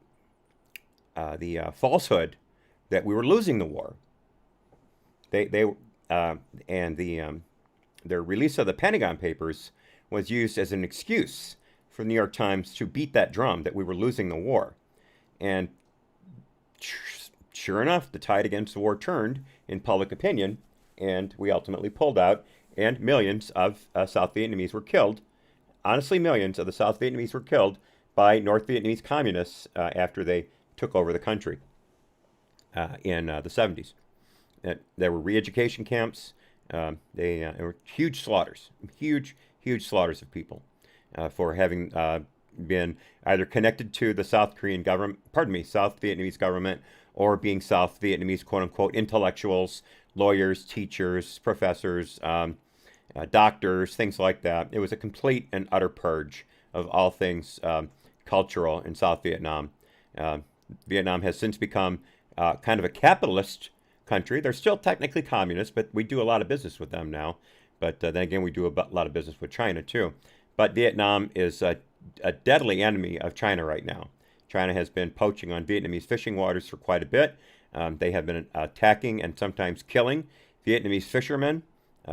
falsehood that we were losing the war. Their release of the Pentagon Papers was used as an excuse for the New York Times to beat that drum that we were losing the war. And sure enough, the tide against the war turned in public opinion, and we ultimately pulled out, and millions of South Vietnamese were killed. Honestly, millions of the South Vietnamese were killed by North Vietnamese communists after they took over the country in the 70s. There were re-education camps. There were huge slaughters of people for having been either connected to the South Vietnamese government, or being South Vietnamese, quote unquote, intellectuals, lawyers, teachers, professors, doctors, things like that. It was a complete and utter purge of all things cultural in South Vietnam. Vietnam has since become kind of a capitalist country. They're still technically communist, but we do a lot of business with them now. But then again, we do a lot of business with China too. But Vietnam is a deadly enemy of China right now. China has been poaching on Vietnamese fishing waters for quite a bit. They have been attacking and sometimes killing Vietnamese fishermen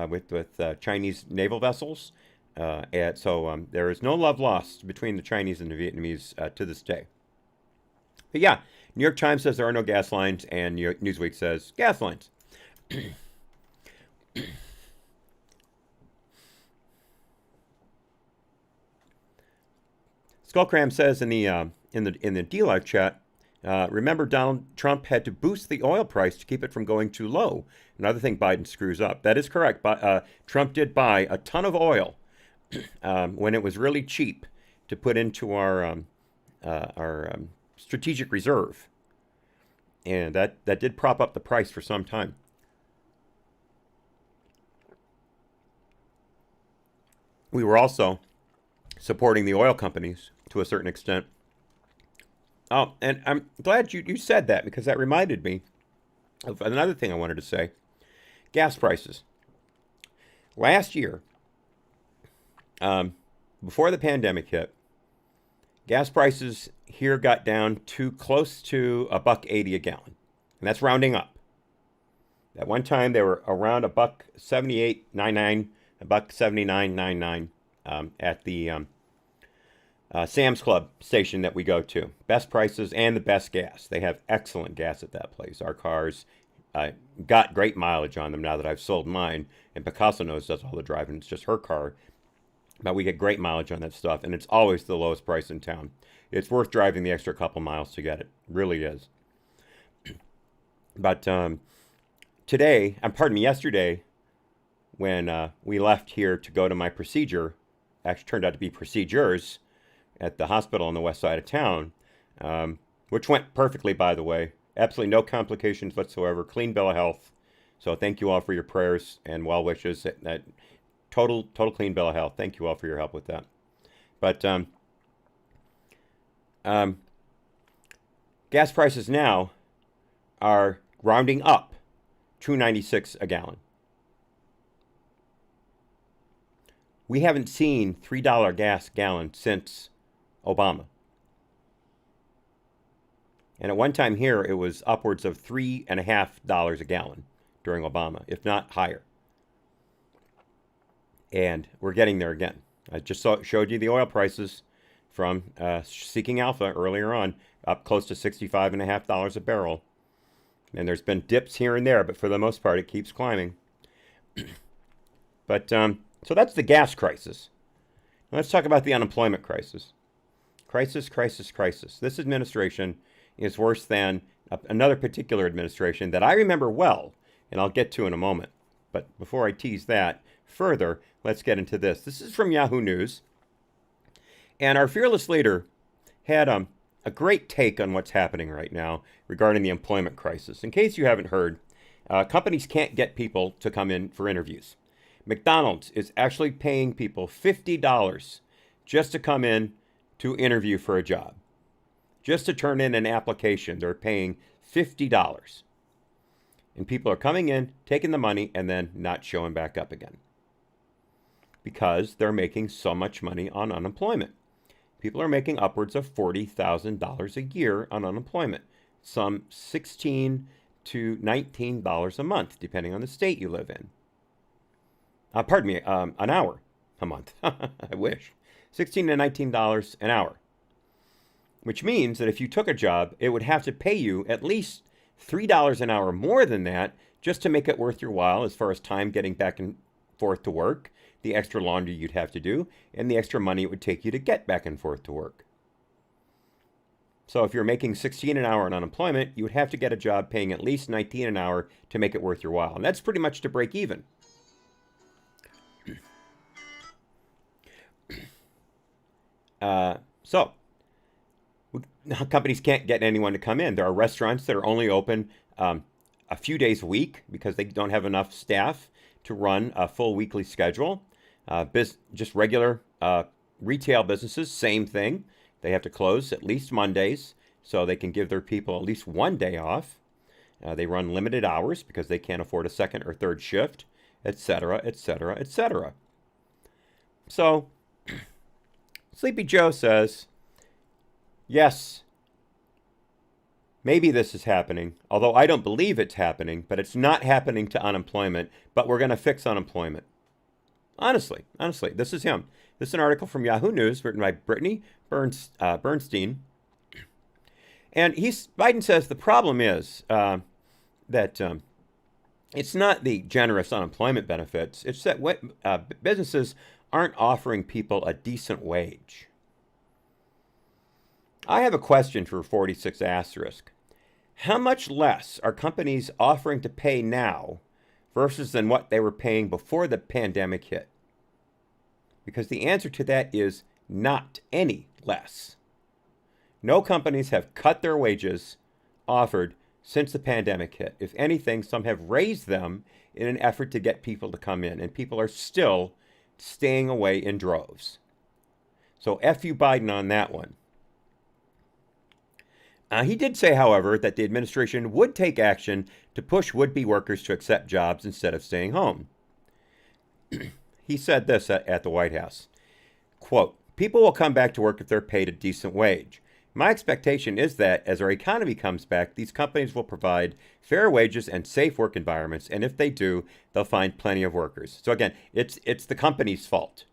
with Chinese naval vessels. So there is no love lost between the Chinese and the Vietnamese to this day. But yeah, New York Times says there are no gas lines, and Newsweek says gas lines. Skullcram says in the in the D-Live chat, remember Donald Trump had to boost the oil price to keep it from going too low. Another thing Biden screws up. That is correct. But Trump did buy a ton of oil when it was really cheap to put into our strategic reserve, and that did prop up the price for some time. We were also supporting the oil companies to a certain extent. Oh, and I'm glad you said that, because that reminded me of another thing I wanted to say. Gas prices. Last year, before the pandemic hit, gas prices here got down to close to $1.80 a gallon, and that's rounding up. At one time, they were around $1.7899, $1.7999 at the Sam's Club station that we go to. Best prices and the best gas. They have excellent gas at that place. Our cars got great mileage on them now that I've sold mine, and Picasso does all the driving. It's just her car. But we get great mileage on that stuff, and it's always the lowest price in town. It's worth driving the extra couple miles to get it. Really is. But yesterday, when we left here to go to my procedure, actually turned out to be procedures at the hospital on the west side of town, which went perfectly, by the way. Absolutely no complications whatsoever. Clean bill of health. So thank you all for your prayers and well wishes. That total clean bill of health. Thank you all for your help with that. But gas prices now are rounding up $2.96 a gallon. We haven't seen $3 gas gallon since Obama. And at one time here, it was upwards of $3.50 a gallon during Obama, if not higher. And we're getting there again. I just showed you the oil prices from Seeking Alpha earlier on, up close to $65.50 a barrel. And there's been dips here and there, but for the most part, it keeps climbing. But so that's the gas crisis. Now let's talk about the unemployment crisis. Crisis. This administration is worse than another particular administration that I remember well, and I'll get to in a moment. But before I tease that further, let's get into this. This is from Yahoo News. And our fearless leader had a great take on what's happening right now regarding the employment crisis. In case you haven't heard, companies can't get people to come in for interviews. McDonald's is actually paying people $50 just to come in to interview for a job. Just to turn in an application, they're paying $50. And people are coming in, taking the money, and then not showing back up again. Because they're making so much money on unemployment. People are making upwards of $40,000 a year on unemployment. Some $16 to $19 a month, depending on the state you live in. An hour a month. I wish. $16 to $19 an hour. Which means that if you took a job, it would have to pay you at least $3 an hour more than that just to make it worth your while as far as time getting back and forth to work, the extra laundry you'd have to do, and the extra money it would take you to get back and forth to work. So if you're making $16 an hour on unemployment, you would have to get a job paying at least $19 an hour to make it worth your while. And that's pretty much to break even. So companies can't get anyone to come in. There are restaurants that are only open a few days a week because they don't have enough staff to run a full weekly schedule. Just regular retail businesses, same thing. They have to close at least Mondays so they can give their people at least one day off. They run limited hours because they can't afford a second or third shift, etc., etc., etc. So Sleepy Joe says, yes, maybe this is happening, although I don't believe it's happening, but it's not happening to unemployment, but we're going to fix unemployment. Honestly, this is him. This is an article from Yahoo News written by Brittany Bernstein. And Biden says the problem is that it's not the generous unemployment benefits. It's that businesses aren't offering people a decent wage. I have a question for 46 asterisk. How much less are companies offering to pay now versus than what they were paying before the pandemic hit? Because the answer to that is not any less. No companies have cut their wages offered since the pandemic hit. If anything, some have raised them in an effort to get people to come in, and people are still staying away in droves. So F you Biden on that one. He did say, however, that the administration would take action to push would-be workers to accept jobs instead of staying home. He said this at the White House, quote, "People will come back to work if they're paid a decent wage. My expectation is that as our economy comes back, these companies will provide fair wages and safe work environments, and if they do, they'll find plenty of workers." So again, it's the company's fault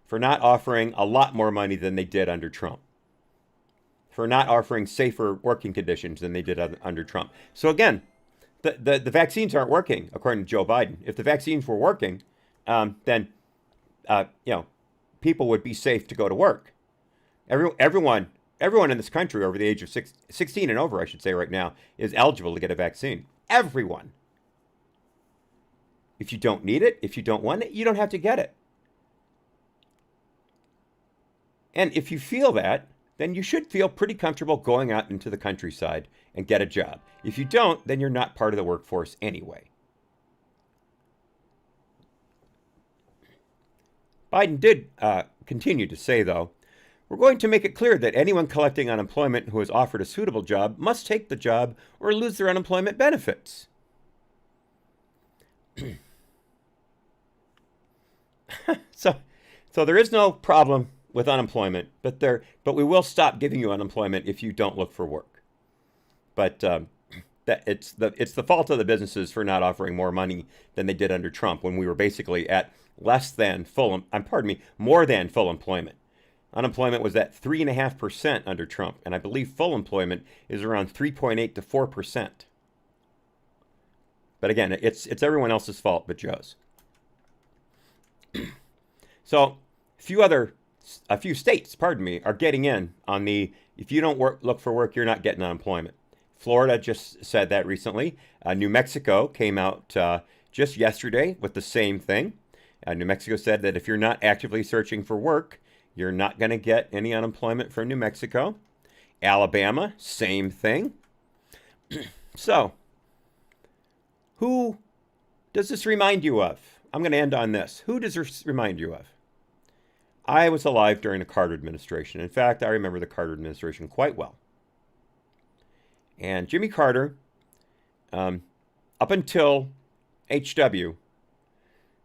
for not offering a lot more money than they did under Trump, for not offering safer working conditions than they did under Trump. So again, the vaccines aren't working, according to Joe Biden. If the vaccines were working, then people would be safe to go to work. Everyone in this country over the age of 16 and over, I should say right now, is eligible to get a vaccine. Everyone. If you don't need it, if you don't want it, you don't have to get it. And if you feel that, then you should feel pretty comfortable going out into the countryside and get a job. If you don't, then you're not part of the workforce anyway. Biden did continue to say, though, "We're going to make it clear that anyone collecting unemployment who is offered a suitable job must take the job or lose their unemployment benefits." So there is no problem with unemployment, but we will stop giving you unemployment if you don't look for work. But that it's the fault of the businesses for not offering more money than they did under Trump, when we were basically at more than full employment. Unemployment was at 3.5% under Trump, and I believe full employment is around 3.8 to 4%. But again, it's everyone else's fault but Joe's. So a few states, are getting in on the if you don't look for work, you're not getting unemployment. Florida just said that recently. New Mexico came out just yesterday with the same thing. New Mexico said that if you're not actively searching for work, you're not going to get any unemployment from New Mexico. Alabama, same thing. So, who does this remind you of? I'm going to end on this. Who does this remind you of? I was alive during the Carter administration. In fact, I remember the Carter administration quite well. And Jimmy Carter, up until HW,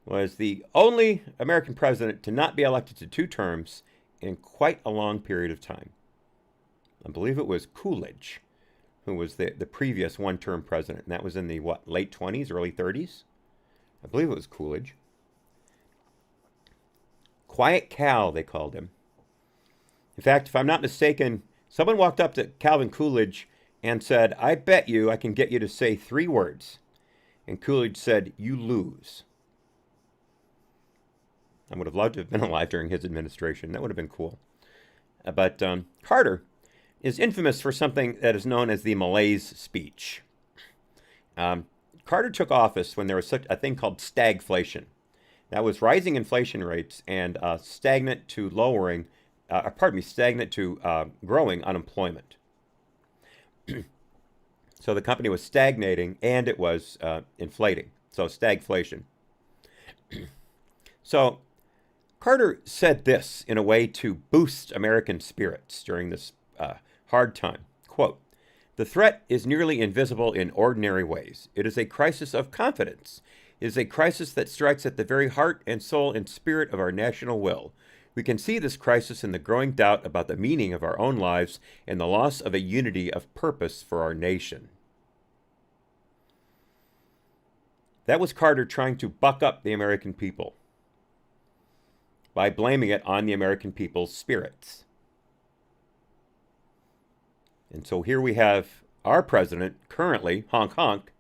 was the only American president to not be elected to 2 terms in quite a long period of time. I believe it was Coolidge, who was the previous 1-term president, and that was in the, late 20s, early 30s? I believe it was Coolidge. Quiet Cal, they called him. In fact, if I'm not mistaken, someone walked up to Calvin Coolidge and said, "I bet you I can get you to say 3 words." And Coolidge said, "You lose." I would have loved to have been alive during his administration. That would have been cool. But Carter is infamous for something that is known as the malaise speech. Carter took office when there was such a thing called stagflation. That was rising inflation rates and stagnant to growing unemployment. So the company was stagnating and it was inflating. So stagflation. So Carter said this in a way to boost American spirits during this hard time. Quote, "The threat is nearly invisible in ordinary ways. It is a crisis of confidence. It is a crisis that strikes at the very heart and soul and spirit of our national will. We can see this crisis in the growing doubt about the meaning of our own lives and the loss of a unity of purpose for our nation." That was Carter trying to buck up the American people by blaming it on the American people's spirits. And so here we have our president, currently, honk honk,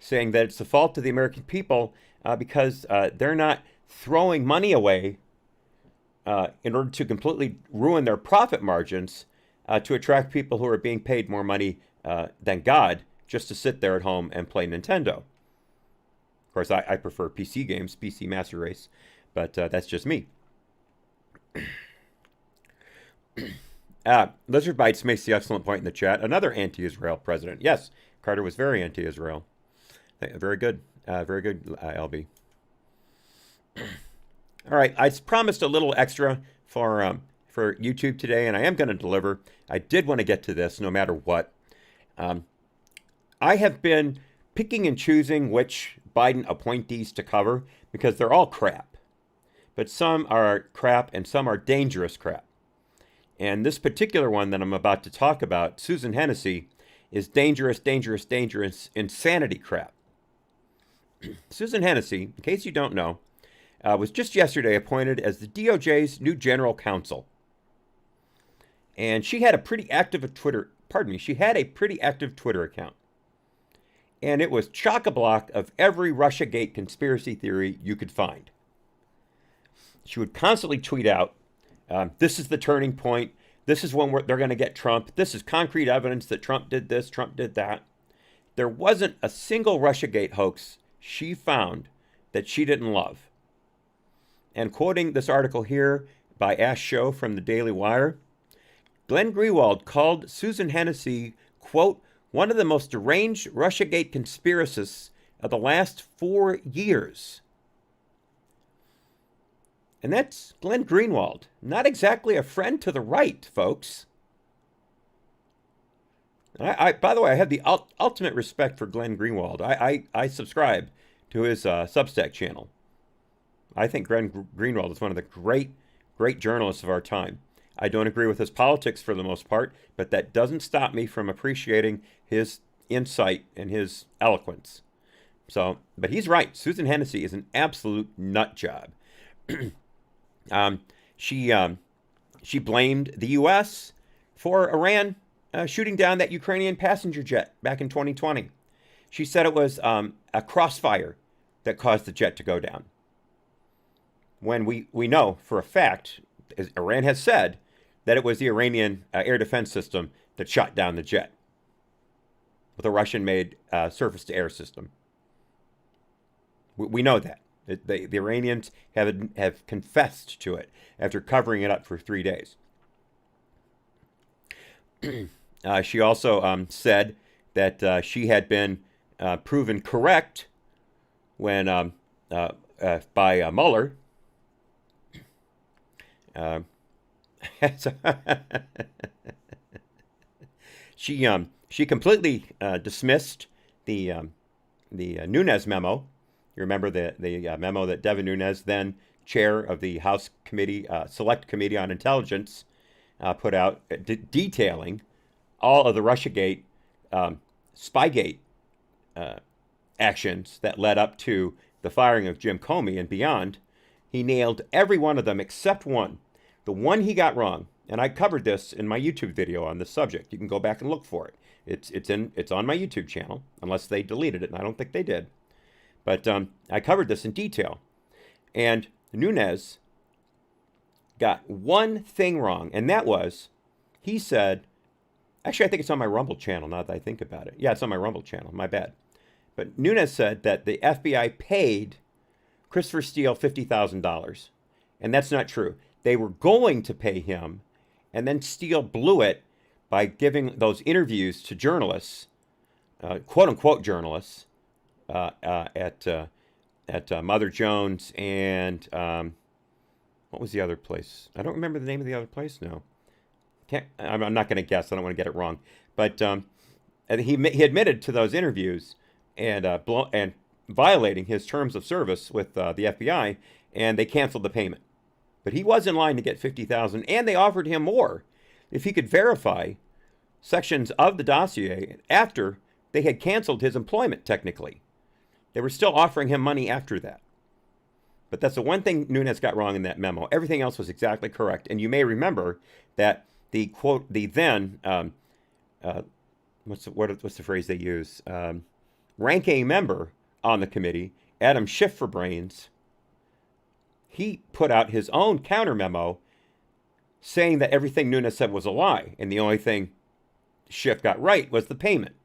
saying that it's the fault of the American people because they're not throwing money away in order to completely ruin their profit margins to attract people who are being paid more money than God just to sit there at home and play Nintendo. Of course, I prefer PC games, PC Master Race, but that's just me. Lizard Bites makes the excellent point in the chat. Another anti-Israel president. Yes, Carter was very anti-Israel. Very good. Very good, LB. All right, I promised a little extra for YouTube today, and I am going to deliver. I did want to get to this no matter what. I have been picking and choosing which Biden appointees to cover because they're all crap. But some are crap and some are dangerous crap. And this particular one that I'm about to talk about, Susan Hennessy, is dangerous insanity crap. Susan Hennessy, in case you don't know, was just yesterday appointed as the DOJ's new general counsel. And she had a pretty active Twitter account. And it was chock-a-block of every Russiagate conspiracy theory you could find. She would constantly tweet out, this is the turning point. This is when they're going to get Trump. This is concrete evidence that Trump did this, Trump did that. There wasn't a single Russiagate hoax she found that she didn't love. And quoting this article here by Ash Show from the Daily Wire, Glenn Greenwald called Susan Hennessy, quote, one of the most deranged Russiagate conspiracists of the last 4 years. And that's Glenn Greenwald. Not exactly a friend to the right, folks. By the way, I have the ultimate respect for Glenn Greenwald. I subscribe to his Substack channel. I think Glenn Greenwald is one of the great journalists of our time. I don't agree with his politics for the most part, but that doesn't stop me from appreciating his insight and his eloquence. So, but he's right. Susan Hennessy is an absolute nut job. She blamed the U.S. for Iran shooting down that Ukrainian passenger jet back in 2020. She said it was a crossfire that caused the jet to go down. When we know for a fact, as Iran has said, that it was the Iranian air defense system that shot down the jet with a Russian-made surface-to-air system. We know that. The Iranians have confessed to it after covering it up for 3 days. She also said that she had been proven correct when by Mueller. She completely dismissed the Nunes memo. You remember the memo that Devin Nunes, then chair of the House Committee Select Committee on Intelligence, put out detailing all of the Russiagate, Spygate actions that led up to the firing of Jim Comey and beyond. He nailed every one of them except one. The one he got wrong, and I covered this in my YouTube video on this subject. You can go back and look for it. It's on my YouTube channel, unless they deleted it, and I don't think they did. But I covered this in detail. And Nunes got one thing wrong, and that was, he said, actually I think it's on my Rumble channel now that I think about it. Yeah, it's on my Rumble channel, my bad. But Nunes said that the FBI paid Christopher Steele $50,000. And that's not true. They were going to pay him, and then Steele blew it by giving those interviews to journalists, quote-unquote journalists, at Mother Jones and what was the other place? I don't remember the name of the other place now. I'm not going to guess. I don't want to get it wrong. But he admitted to those interviews and violating his terms of service with the FBI, and they canceled the payment. But he was in line to get $50,000, and they offered him more if he could verify sections of the dossier after they had canceled his employment, technically. They were still offering him money after that. But that's the one thing Nunes got wrong in that memo. Everything else was exactly correct. And you may remember that the quote, the then, what's the phrase they use? Ranking member on the committee, Adam Schiff for Brains, he put out his own counter memo saying that everything Nunes said was a lie, and the only thing Schiff got right was the payment.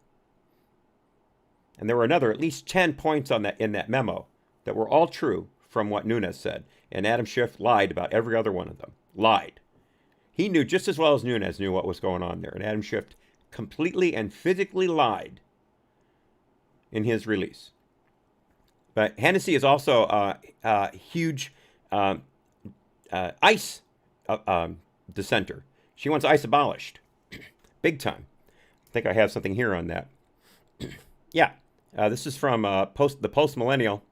And there were another at least 10 points on that in that memo that were all true from what Nunes said. And Adam Schiff lied about every other one of them. Lied. He knew just as well as Nunes knew what was going on there. And Adam Schiff completely and physically lied in his release. But Hennessy is also a huge ICE dissenter. She wants ICE abolished. Big time. I think I have something here on that. Yeah. This is from the Post-Millennial.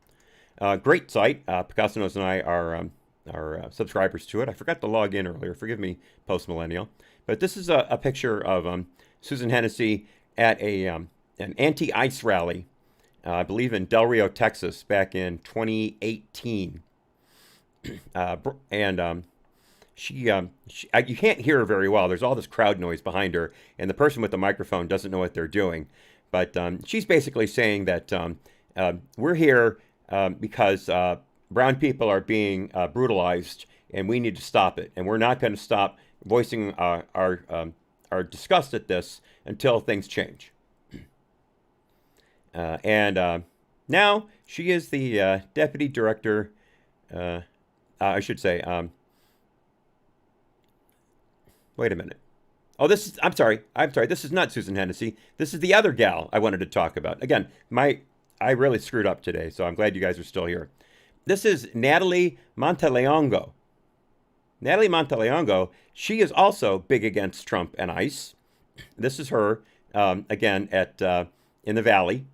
Great site. Picassonos and I are subscribers to it. I forgot to log in earlier. Forgive me, Post-Millennial. But this is a picture of Susan Hennessy at an anti-ICE rally, I believe in Del Rio, Texas, back in 2018. She you can't hear her very well. There's all this crowd noise behind her, and the person with the microphone doesn't know what they're doing. But she's basically saying that we're here because brown people are being brutalized, and we need to stop it. And we're not going to stop voicing our disgust at this until things change. Now she is the deputy director. I should say. Wait a minute. Oh, I'm sorry. This is not Susan Hennessy. This is the other gal I wanted to talk about. Again, I really screwed up today, so I'm glad you guys are still here. This is Natalie Monteleongo. Natalie Monteleongo, she is also big against Trump and ICE. This is her, again, in the Valley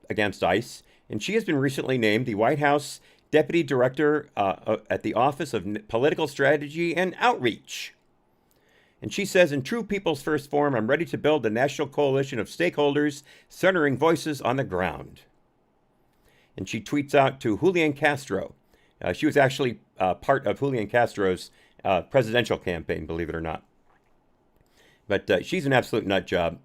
against ICE. And she has been recently named the White House Deputy Director at the Office of Political Strategy and Outreach. And she says, in true People's First form, I'm ready to build a national coalition of stakeholders centering voices on the ground. And she tweets out to Julian Castro. She was actually part of Julian Castro's presidential campaign, believe it or not. But she's an absolute nut job.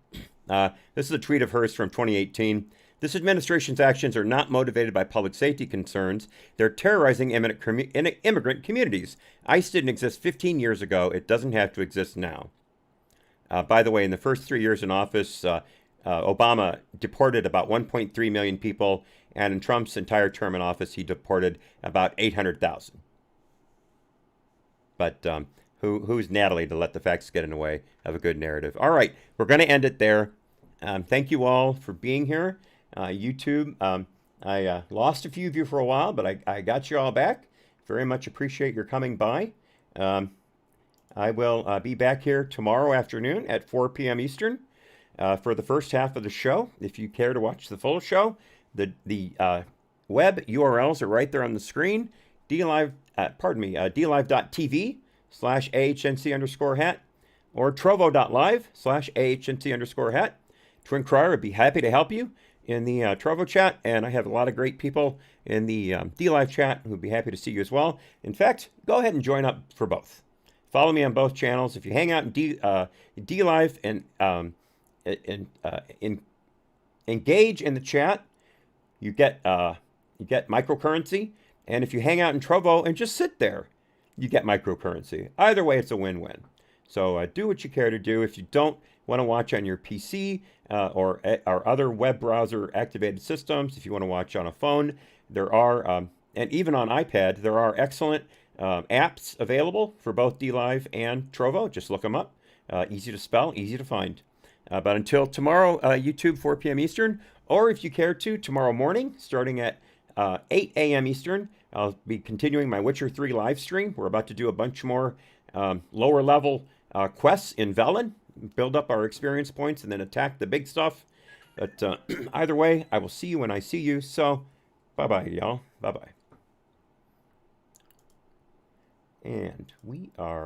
This is a tweet of hers from 2018. This administration's actions are not motivated by public safety concerns. They're terrorizing immigrant communities. ICE didn't exist 15 years ago. It doesn't have to exist now. By the way, in the first 3 years in office, Obama deported about 1.3 million people, and in Trump's entire term in office, he deported about 800,000. But who's Natalie to let the facts get in the way of a good narrative? All right, we're going to end it there. Thank you all for being here. YouTube, I lost a few of you for a while, but I got you all back. Very much appreciate your coming by. I will be back here tomorrow afternoon at 4 p.m. Eastern for the first half of the show. If you care to watch the full show, the web URLs are right there on the screen. dlive.tv/AHNC_hat or trovo.live/AHNC_hat. Twin Crier would be happy to help you in the Trovo chat, and I have a lot of great people in the DLive chat who'd be happy to see you as well. In fact, go ahead and join up for both. Follow me on both channels. If you hang out in DLive and engage in the chat, you get microcurrency. And if you hang out in Trovo and just sit there, you get microcurrency. Either way, it's a win-win. So do what you care to do. If you don't want to watch on your PC or other web browser activated systems, if you want to watch on a phone, there are, and even on iPad, there are excellent apps available for both DLive and Trovo. Just look them up. Easy to spell, easy to find. But until tomorrow, YouTube, 4 p.m. Eastern, or if you care to, tomorrow morning, starting at 8 a.m. Eastern, I'll be continuing my Witcher 3 live stream. We're about to do a bunch more lower level quests in Velen, build up our experience points, and then attack the big stuff. But either way, I will see you when I see you. So, bye-bye, y'all. Bye-bye. And we are